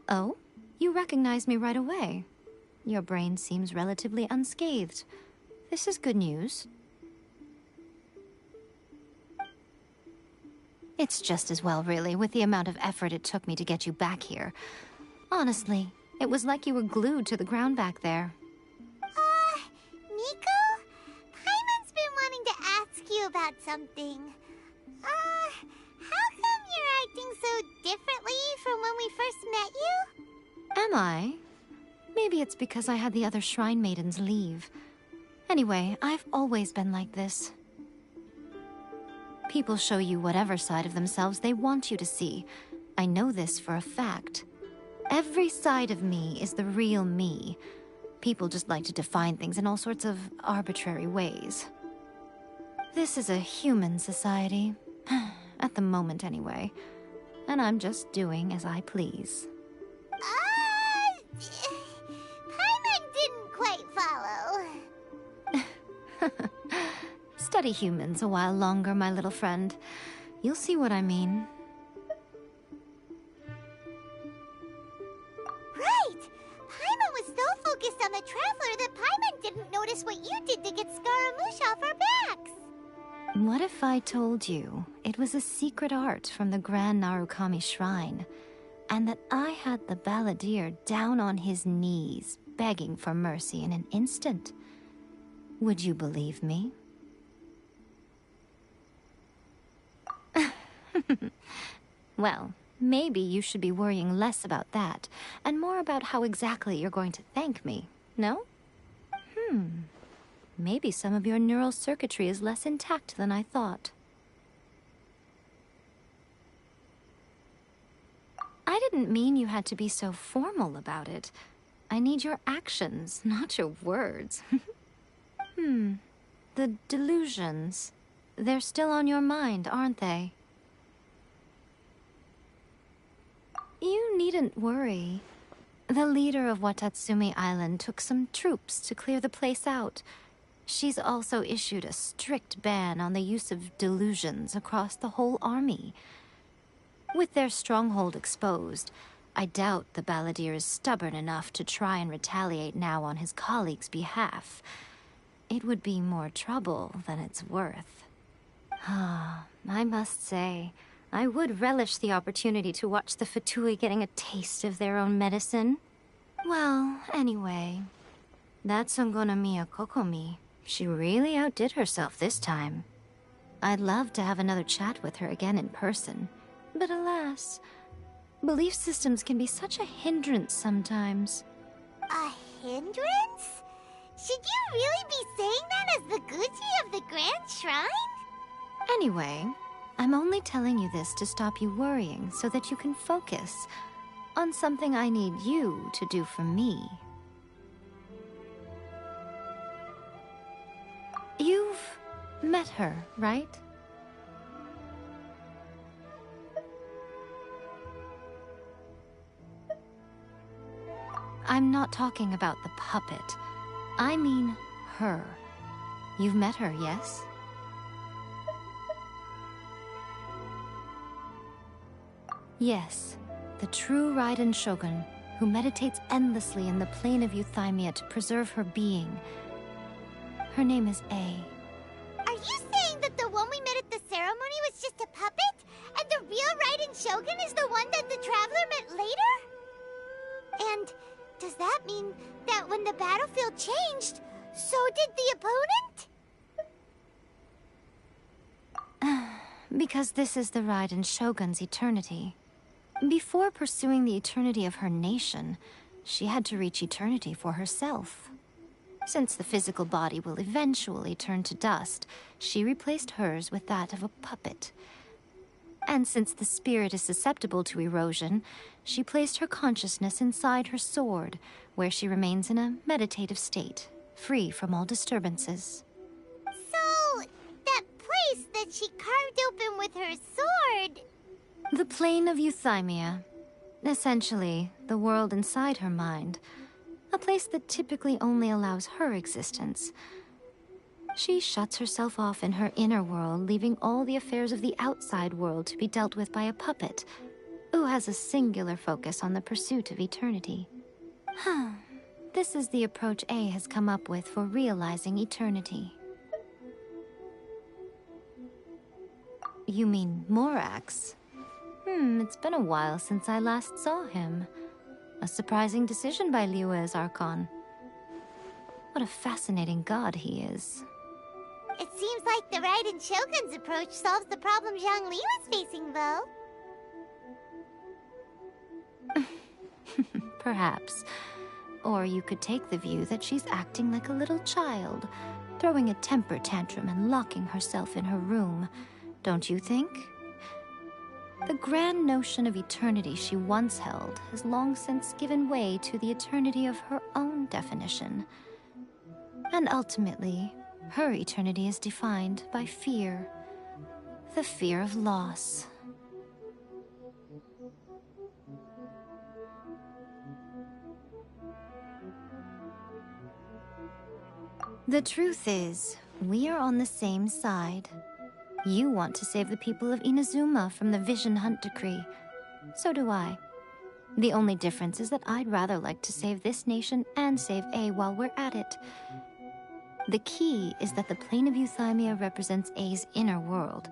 Oh, you recognize me right away. Your brain seems relatively unscathed. This is good news. It's just as well, really, with the amount of effort it took me to get you back here. Honestly, it was like you were glued to the ground back there. Nico? Paimon's been wanting to ask you about something. How come you're acting so differently from when we first met you? Am I? Maybe it's because I had the other Shrine Maidens leave. Anyway, I've always been like this. People show you whatever side of themselves they want you to see. I know this for a fact. Every side of me is the real me. People just like to define things in all sorts of arbitrary ways. This is a human society. At the moment, anyway. And I'm just doing as I please. Paimon didn't quite follow. Study humans a while longer, my little friend. You'll see what I mean. Right! Paimon was so focused on the Traveler that Paimon didn't notice what you did to get Scaramouche off our backs. What if I told you it was a secret art from the Grand Narukami Shrine, and that I had the balladeer down on his knees, begging for mercy in an instant? Would you believe me? Well, maybe you should be worrying less about that, and more about how exactly you're going to thank me, no? Maybe some of your neural circuitry is less intact than I thought. I didn't mean you had to be so formal about it. I need your actions, not your words. The delusions. They're still on your mind, aren't they? You needn't worry. The leader of Watatsumi Island took some troops to clear the place out. She's also issued a strict ban on the use of delusions across the whole army. With their stronghold exposed, I doubt the balladeer is stubborn enough to try and retaliate now on his colleagues' behalf. It would be more trouble than it's worth. I must say, I would relish the opportunity to watch the Fatui getting a taste of their own medicine. Well, anyway, that's Songonomiya Kokomi. She really outdid herself this time. I'd love to have another chat with her again in person. But alas, belief systems can be such a hindrance sometimes. A hindrance? Should you really be saying that as the Gucci of the Grand Shrine? Anyway, I'm only telling you this to stop you worrying so that you can focus on something I need you to do for me. You've met her, right? I'm not talking about the puppet. I mean her. You've met her, yes? Yes, the true Raiden Shogun, who meditates endlessly in the plane of Euthymia to preserve her being. Her name is A. Are you saying that the one we met at the ceremony was just a puppet? And the real Raiden Shogun is the one that the Traveler met later? And does that mean that when the battlefield changed, so did the opponent? Because this is the Raiden Shogun's eternity. Before pursuing the eternity of her nation, she had to reach eternity for herself. Since the physical body will eventually turn to dust, she replaced hers with that of a puppet. And since the spirit is susceptible to erosion, she placed her consciousness inside her sword, where she remains in a meditative state, free from all disturbances. So, that place that she carved open with her sword... The plane of Euthymia. Essentially, the world inside her mind. A place that typically only allows her existence. She shuts herself off in her inner world, leaving all the affairs of the outside world to be dealt with by a puppet, who has a singular focus on the pursuit of eternity. This is the approach A has come up with for realizing eternity. You mean Morax? It's been a while since I last saw him. A surprising decision by Liyue's Archon. What a fascinating god he is. It seems like the Raiden Shogun's approach solves the problem Zhang Li was facing, though. Perhaps. Or you could take the view that she's acting like a little child, throwing a temper tantrum and locking herself in her room. Don't you think? The grand notion of eternity she once held has long since given way to the eternity of her own definition. And ultimately, her eternity is defined by fear. The fear of loss. The truth is, we are on the same side. You want to save the people of Inazuma from the Vision Hunt decree. So do I. The only difference is that I'd rather like to save this nation and save A while we're at it. The key is that the plane of Euthymia represents A's inner world.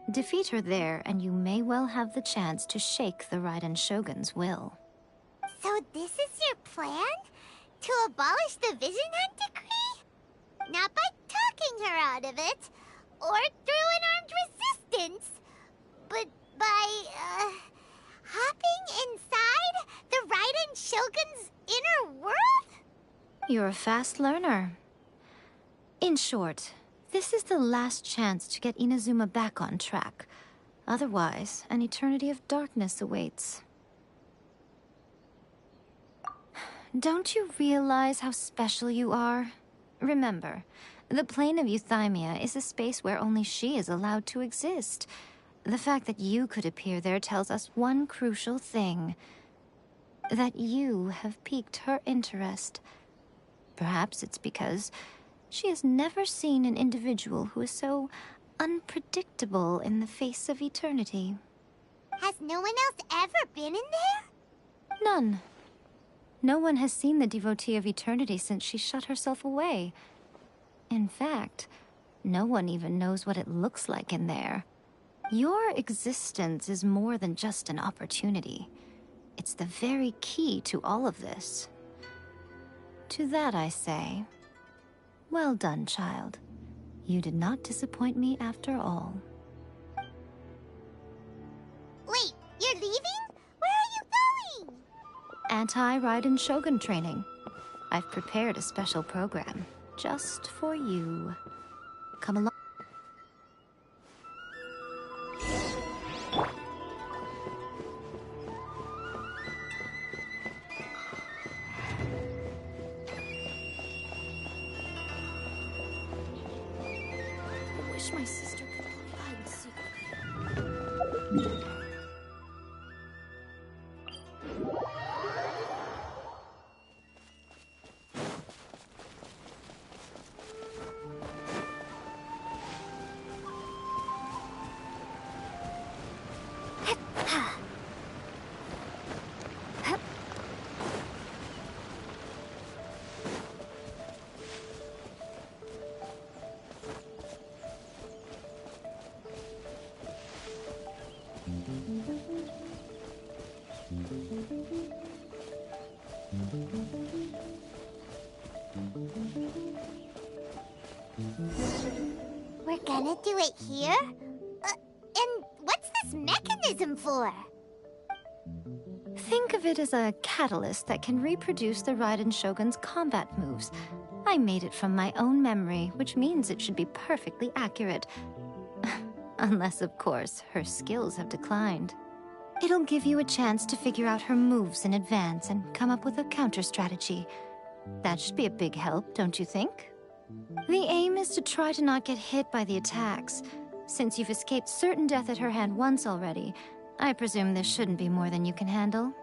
Defeat her there, and you may well have the chance to shake the Raiden Shogun's will. So this is your plan? To abolish the Vision Hunt decree? Not by talking her out of it, or through an armed resistance, but by, hopping inside the Raiden Shogun's inner world? You're a fast learner. In short, this is the last chance to get Inazuma back on track. Otherwise, an eternity of darkness awaits. Don't you realize how special you are? Remember, the plane of Euthymia is a space where only she is allowed to exist. The fact that you could appear there tells us one crucial thing. That you have piqued her interest. Perhaps it's because she has never seen an individual who is so unpredictable in the face of eternity. Has no one else ever been in there? None. No one has seen the devotee of eternity since she shut herself away. In fact, no one even knows what it looks like in there. Your existence is more than just an opportunity. It's the very key to all of this. To that I say, well done, child. You did not disappoint me after all. Wait, you're leaving? Where are you going? Anti-Raiden Shogun training. I've prepared a special program just for you. Come along. I wish my sister could play hide and seek with me. We're gonna do it here? And what's this mechanism for? Think of it as a catalyst that can reproduce the Raiden Shogun's combat moves. I made it from my own memory, which means it should be perfectly accurate. Unless, of course, her skills have declined. It'll give you a chance to figure out her moves in advance and come up with a counter strategy. That should be a big help, don't you think? The aim is to try to not get hit by the attacks. Since you've escaped certain death at her hand once already, I presume this shouldn't be more than you can handle.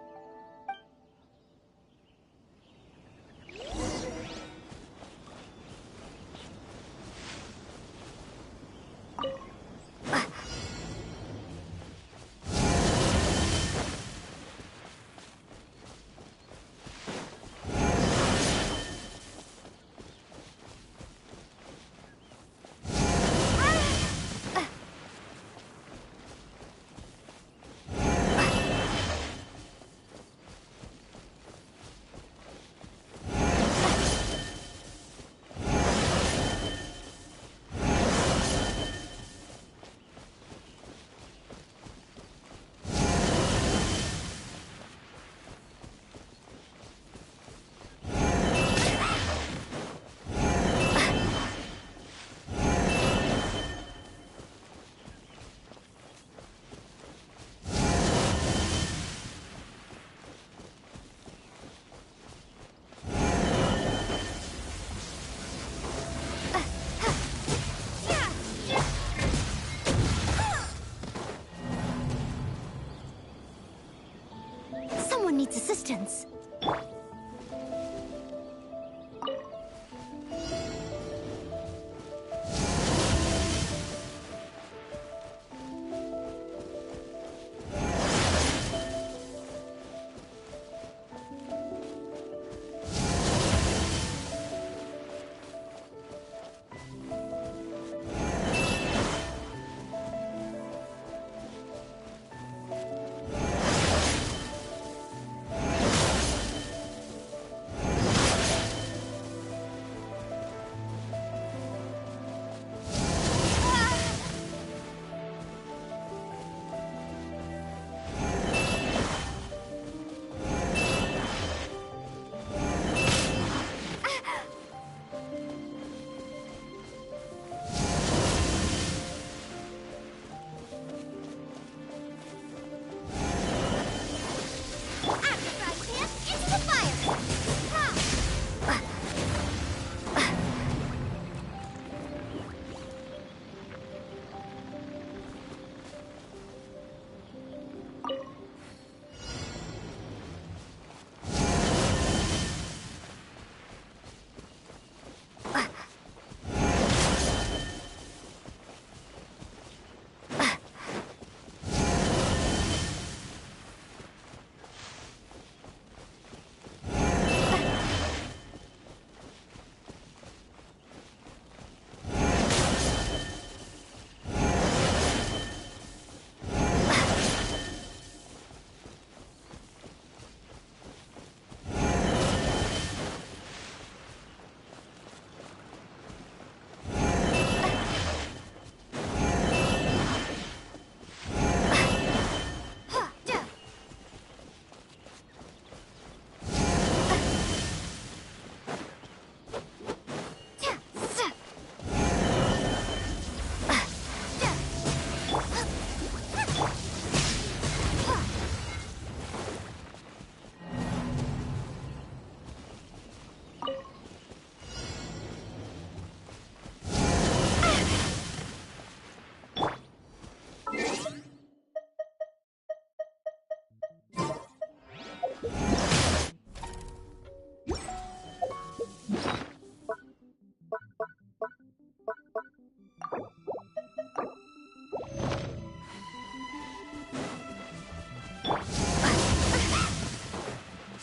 Someone needs assistance.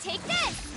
Take this!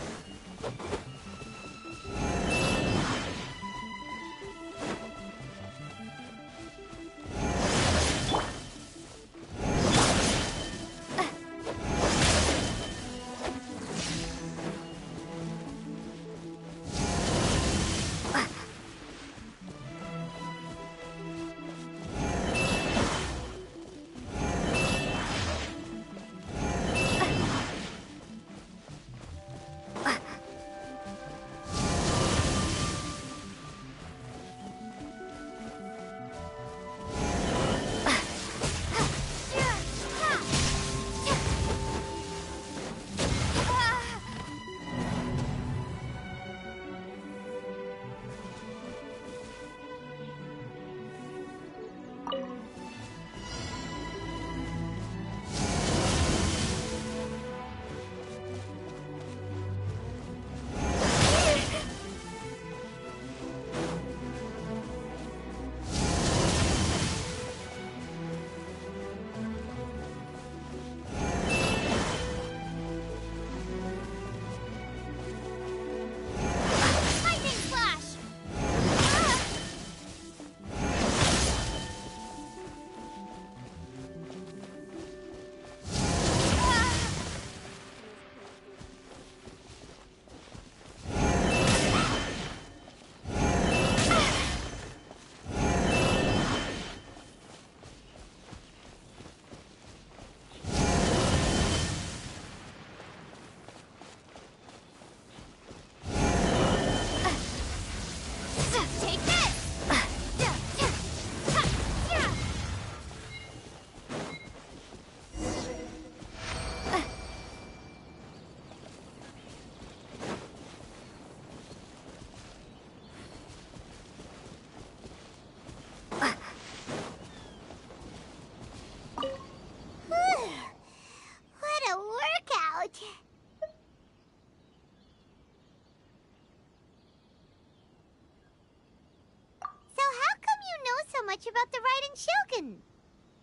about the Raiden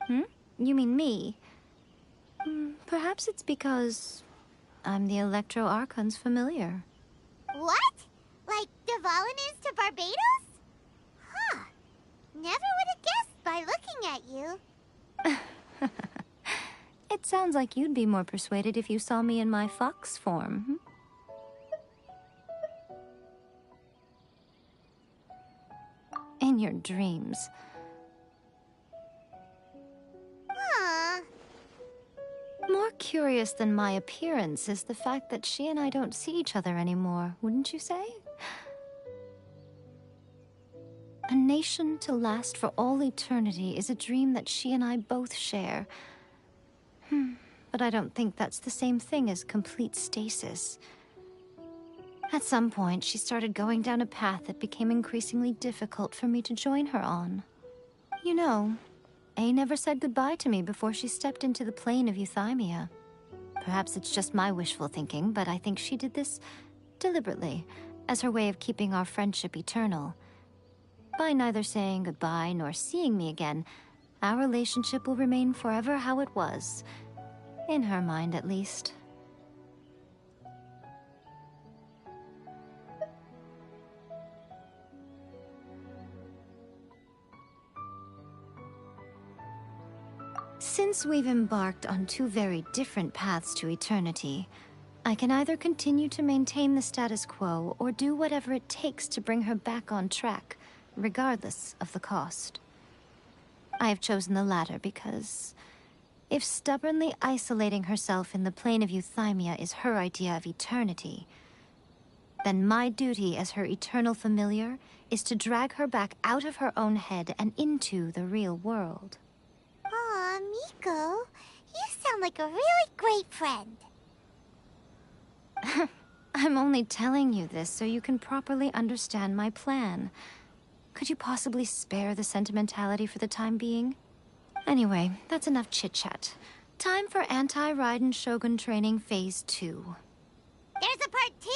Shogun? You mean me? Perhaps it's because I'm the Electro Archon's familiar. What? Like Devalin is to Barbados? Huh. Never would have guessed by looking at you. It sounds like you'd be more persuaded if you saw me in my fox form. In your dreams. More curious than my appearance is the fact that she and I don't see each other anymore, wouldn't you say? A nation to last for all eternity is a dream that she and I both share. But I don't think that's the same thing as complete stasis. At some point, she started going down a path that became increasingly difficult for me to join her on. You know, A never said goodbye to me before she stepped into the plane of Euthymia. Perhaps it's just my wishful thinking, but I think she did this deliberately, as her way of keeping our friendship eternal. By neither saying goodbye nor seeing me again, our relationship will remain forever how it was. In her mind, at least. Since we've embarked on two very different paths to eternity, I can either continue to maintain the status quo or do whatever it takes to bring her back on track, regardless of the cost. I have chosen the latter because if stubbornly isolating herself in the plane of Euthymia is her idea of eternity, then my duty as her eternal familiar is to drag her back out of her own head and into the real world. Aw, Miko, you sound like a really great friend. I'm only telling you this so you can properly understand my plan. Could you possibly spare the sentimentality for the time being? Anyway, that's enough chit-chat. Time for Anti-Raiden Shogun Training Phase 2. There's a part 2?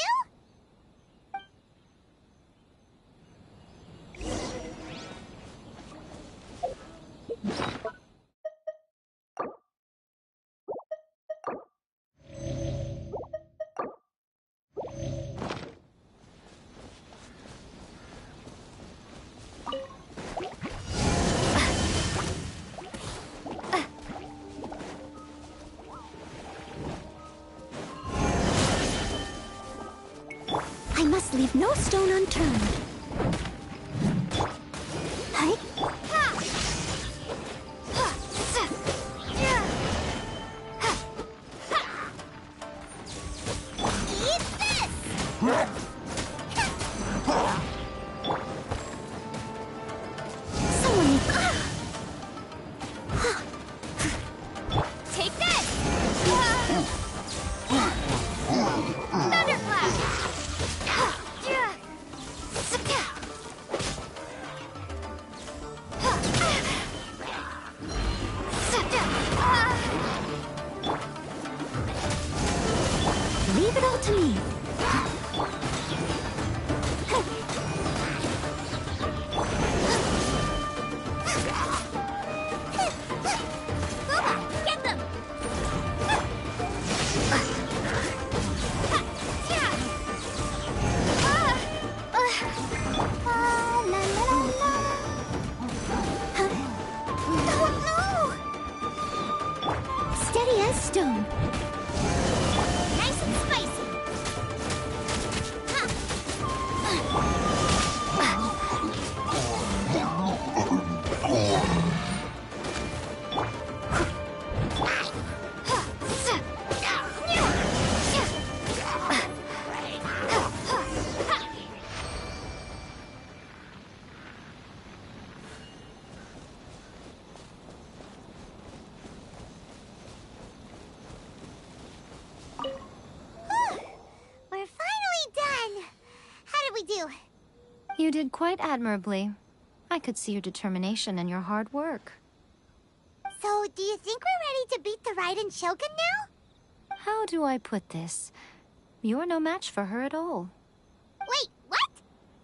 I must leave no stone unturned. Hi. Eat this! Someone... Take this! Thunderclap! Leave it all to me. Get them! Steady as stone. Nice and spicy. We're finally done. How did we do? You did quite admirably. I could see your determination and your hard work. So, do you think we're ready to beat the Raiden Shogun now? How do I put this? You're no match for her at all. Wait, what?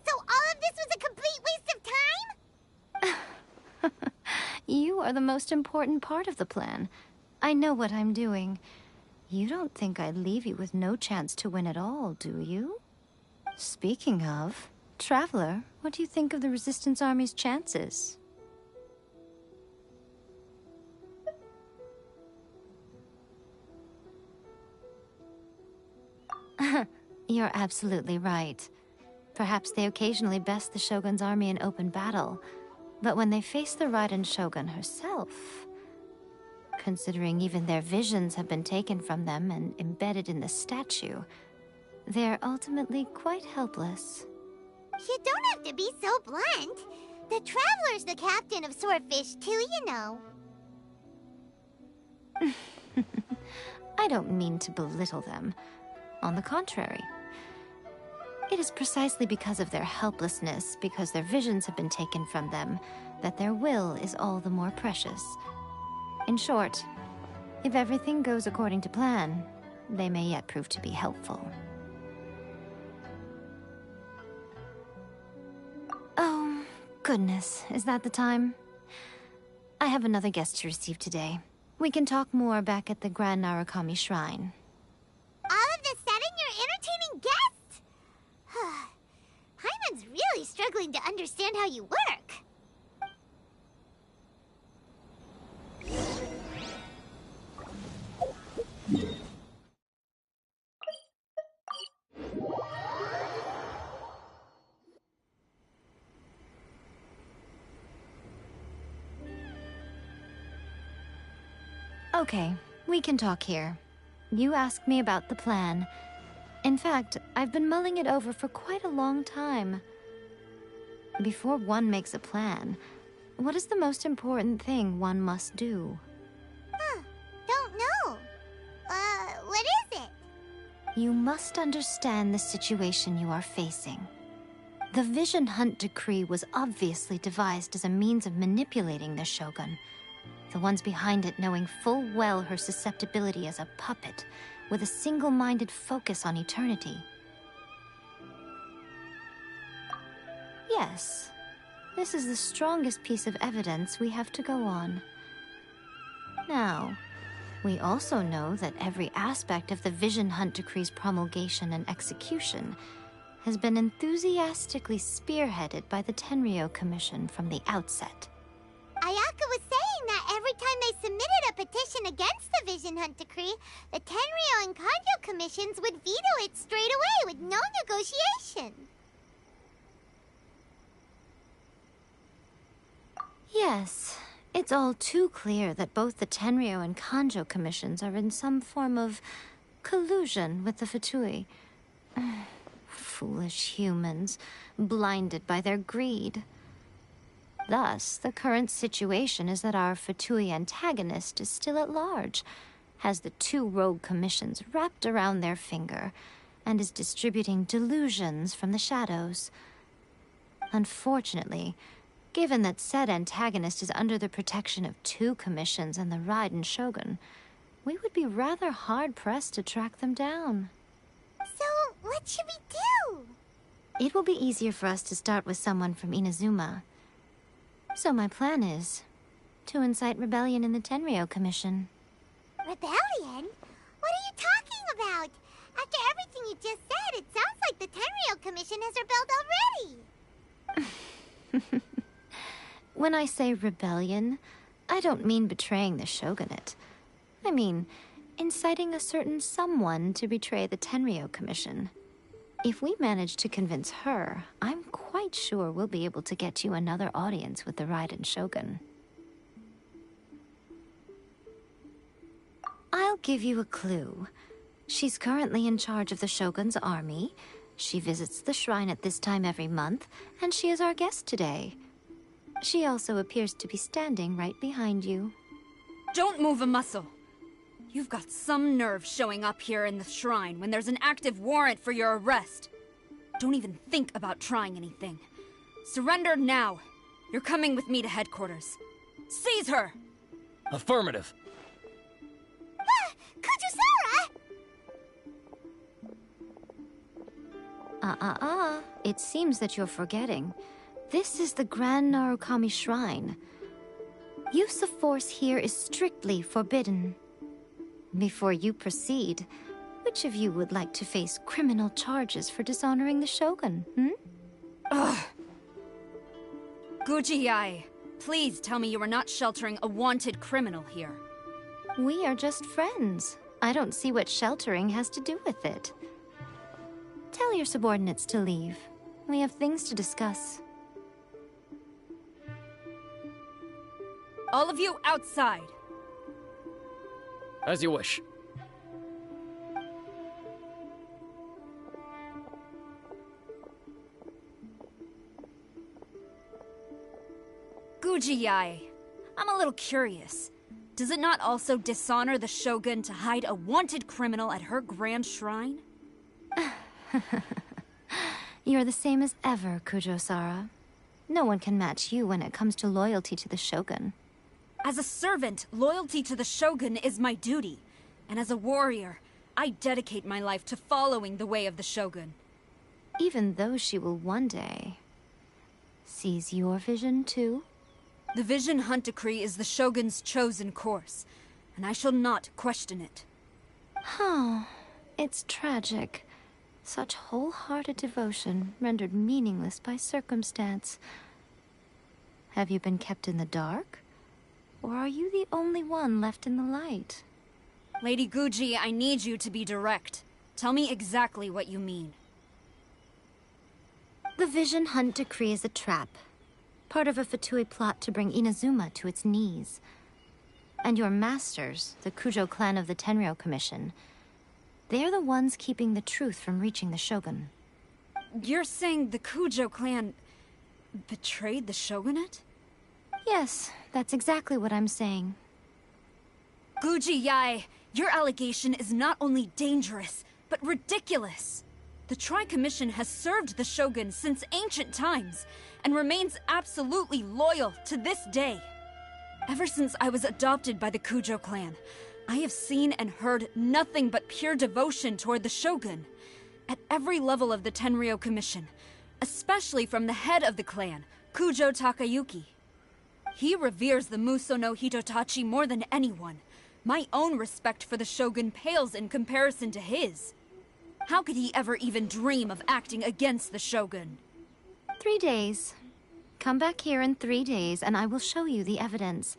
So all of this was a complete waste of time? You are the most important part of the plan. I know what I'm doing. You don't think I'd leave you with no chance to win at all, do you? Speaking of, Traveler, what do you think of the Resistance Army's chances? You're absolutely right. Perhaps they occasionally best the Shogun's army in open battle, but when they face the Raiden Shogun herself... Considering even their visions have been taken from them and embedded in the statue, they're ultimately quite helpless. You don't have to be so blunt. The Traveler's the captain of Swordfish too, you know. I don't mean to belittle them. On the contrary. It is precisely because of their helplessness, because their visions have been taken from them, that their will is all the more precious. In short, if everything goes according to plan, they may yet prove to be helpful. Oh, goodness, is that the time? I have another guest to receive today. We can talk more back at the Grand Narukami Shrine. All of the sudden, you're entertaining guests? Hyman's really struggling to understand how you work. Okay, we can talk here. You asked me about the plan. In fact, I've been mulling it over for quite a long time. Before one makes a plan, what is the most important thing one must do? Don't know. What is it? You must understand the situation you are facing. The Vision Hunt Decree was obviously devised as a means of manipulating the Shogun. The ones behind it knowing full well her susceptibility as a puppet, with a single-minded focus on eternity. Yes, this is the strongest piece of evidence we have to go on. Now, we also know that every aspect of the Vision Hunt Decree's promulgation and execution has been enthusiastically spearheaded by the Tenryou Commission from the outset. Ayaka was saying that every time they submitted a petition against the Vision Hunt Decree, the Tenryou and Kanjo commissions would veto it straight away with no negotiation. Yes, it's all too clear that both the Tenryou and Kanjo commissions are in some form of collusion with the Fatui. Foolish humans, blinded by their greed. Thus, the current situation is that our Fatui antagonist is still at large, has the two rogue commissions wrapped around their finger, and is distributing delusions from the shadows. Unfortunately, given that said antagonist is under the protection of two commissions and the Raiden Shogun, we would be rather hard-pressed to track them down. So, what should we do? It will be easier for us to start with someone from Inazuma. So my plan is to incite rebellion in the Tenryou Commission. Rebellion? What are you talking about? After everything you just said, it sounds like the Tenryou Commission has rebelled already. When I say rebellion, I don't mean betraying the shogunate. I mean inciting a certain someone to betray the Tenryou Commission. If we manage to convince her, I'm quite sure we'll be able to get you another audience with the Raiden Shogun. I'll give you a clue. She's currently in charge of the Shogun's army. She visits the shrine at this time every month, and she is our guest today. She also appears to be standing right behind you. Don't move a muscle. You've got some nerve showing up here in the shrine when there's an active warrant for your arrest. Don't even think about trying anything. Surrender now. You're coming with me to headquarters. Seize her! Affirmative. Kajusara! It seems that you're forgetting. This is the Grand Narukami Shrine. Use of force here is strictly forbidden. Before you proceed, which of you would like to face criminal charges for dishonoring the Shogun, Ugh. Guji-ai, please tell me you are not sheltering a wanted criminal here. We are just friends. I don't see what sheltering has to do with it. Tell your subordinates to leave. We have things to discuss. All of you outside. As you wish. Guji-ai, I'm a little curious. Does it not also dishonor the Shogun to hide a wanted criminal at her grand shrine? You're the same as ever, Kujo-Sara. No one can match you when it comes to loyalty to the Shogun. As a servant, loyalty to the Shogun is my duty. And as a warrior, I dedicate my life to following the way of the Shogun. Even though she will one day seize your vision too? The Vision Hunt Decree is the Shogun's chosen course, and I shall not question it. Oh, it's tragic. Such wholehearted devotion rendered meaningless by circumstance. Have you been kept in the dark? Or are you the only one left in the light? Lady Guji, I need you to be direct. Tell me exactly what you mean. The Vision Hunt Decree is a trap. Part of a Fatui plot to bring Inazuma to its knees. And your masters, the Kujo clan of the Tenryou Commission, they're the ones keeping the truth from reaching the Shogun. You're saying the Kujo clan betrayed the Shogunate? Yes, that's exactly what I'm saying. Guji-ai, your allegation is not only dangerous, but ridiculous. The Tri-Commission has served the Shogun since ancient times, and remains absolutely loyal to this day. Ever since I was adopted by the Kujo clan, I have seen and heard nothing but pure devotion toward the Shogun. At every level of the Tenryou Commission, especially from the head of the clan, Kujo Takayuki. He reveres the Muso no Hitotachi more than anyone. My own respect for the Shogun pales in comparison to his. How could he ever even dream of acting against the Shogun? 3 days. Come back here in 3 days and I will show you the evidence.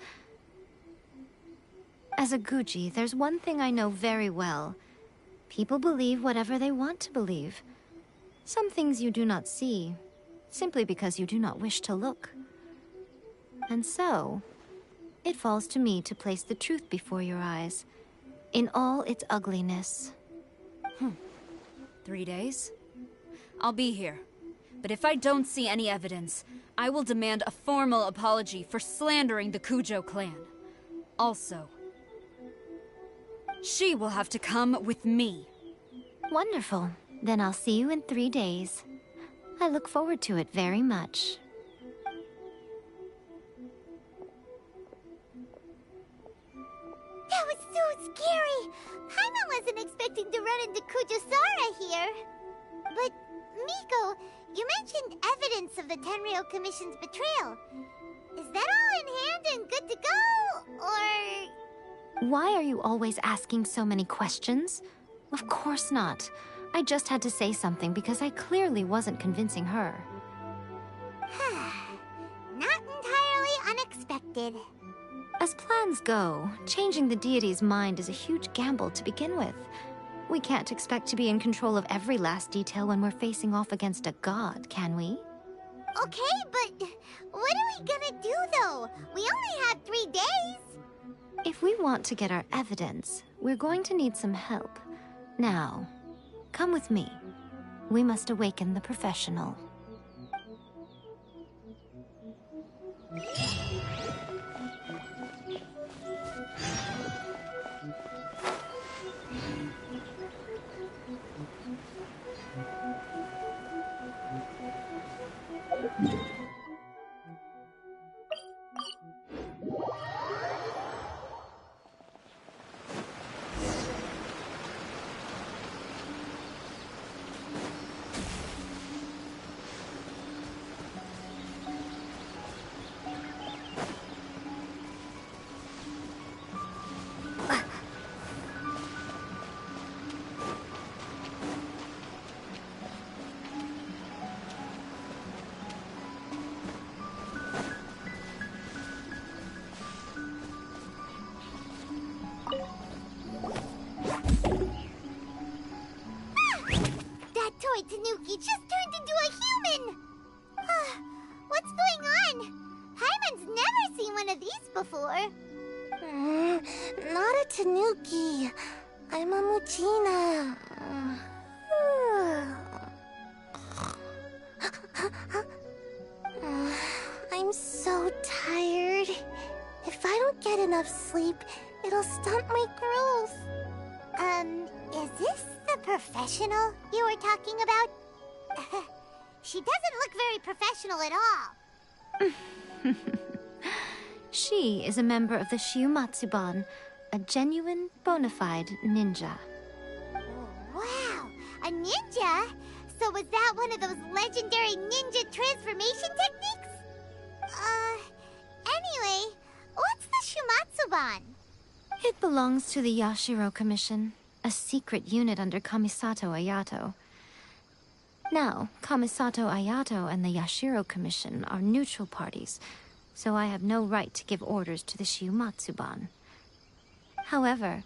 As a Guji, there's one thing I know very well. People believe whatever they want to believe. Some things you do not see, simply because you do not wish to look. And so, it falls to me to place the truth before your eyes, in all its ugliness. 3 days? I'll be here. But if I don't see any evidence, I will demand a formal apology for slandering the Kujo clan. Also, she will have to come with me. Wonderful. Then I'll see you in 3 days. I look forward to it very much. That was so scary! Paimon wasn't expecting to run into Kujo-Sara here. But, Miko, you mentioned evidence of the Tenryou Commission's betrayal. Is that all in hand and good to go, or...? Why are you always asking so many questions? Of course not. I just had to say something because I clearly wasn't convincing her. Not entirely unexpected. As plans go, changing the deity's mind is a huge gamble to begin with. We can't expect to be in control of every last detail when we're facing off against a god, can we? Okay, but what are we gonna do, though? We only have 3 days. If we want to get our evidence, we're going to need some help. Now, come with me. We must awaken the professional. Tanuki just turned into a human! What's going on? Paimon's never seen one of these before. Not a Tanuki. I'm a Muchina. I'm so tired. If I don't get enough sleep, it'll stunt my growth. Is this the professional you were talking about? She doesn't look very professional at all. She is a member of the Shiumatsuban, a genuine, bona fide ninja. Wow, a ninja? So was that one of those legendary ninja transformation techniques? Anyway, what's the Shiumatsuban? It belongs to the Yashiro Commission, a secret unit under Kamisato Ayato. Now, Kamisato Ayato and the Yashiro Commission are neutral parties, so I have no right to give orders to the Shiumatsuban. However,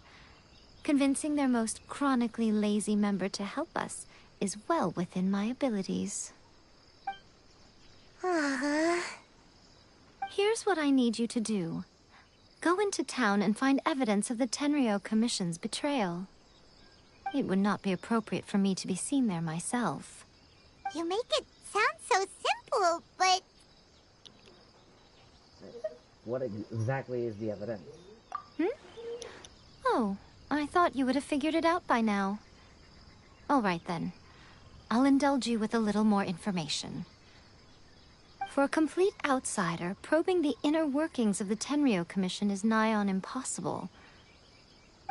convincing their most chronically lazy member to help us is well within my abilities. Here's what I need you to do. Go into town and find evidence of the Tenryo Commission's betrayal. It would not be appropriate for me to be seen there myself. You make it sound so simple, but... What exactly is the evidence? Oh, I thought you would have figured it out by now. All right then. I'll indulge you with a little more information. For a complete outsider, probing the inner workings of the Tenryo Commission is nigh on impossible.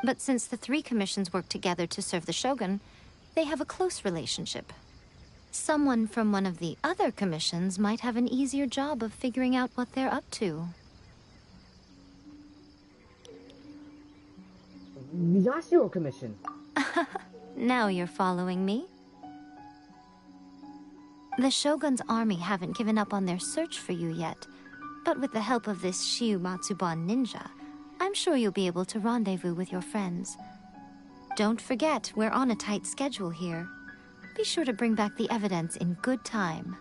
But since the three commissions work together to serve the Shogun, they have a close relationship. Someone from one of the other commissions might have an easier job of figuring out what they're up to. The Yashiro Commission. Now you're following me. The Shogun's army haven't given up on their search for you yet, but with the help of this Shiumatsuban ninja, I'm sure you'll be able to rendezvous with your friends. Don't forget, we're on a tight schedule here. Be sure to bring back the evidence in good time.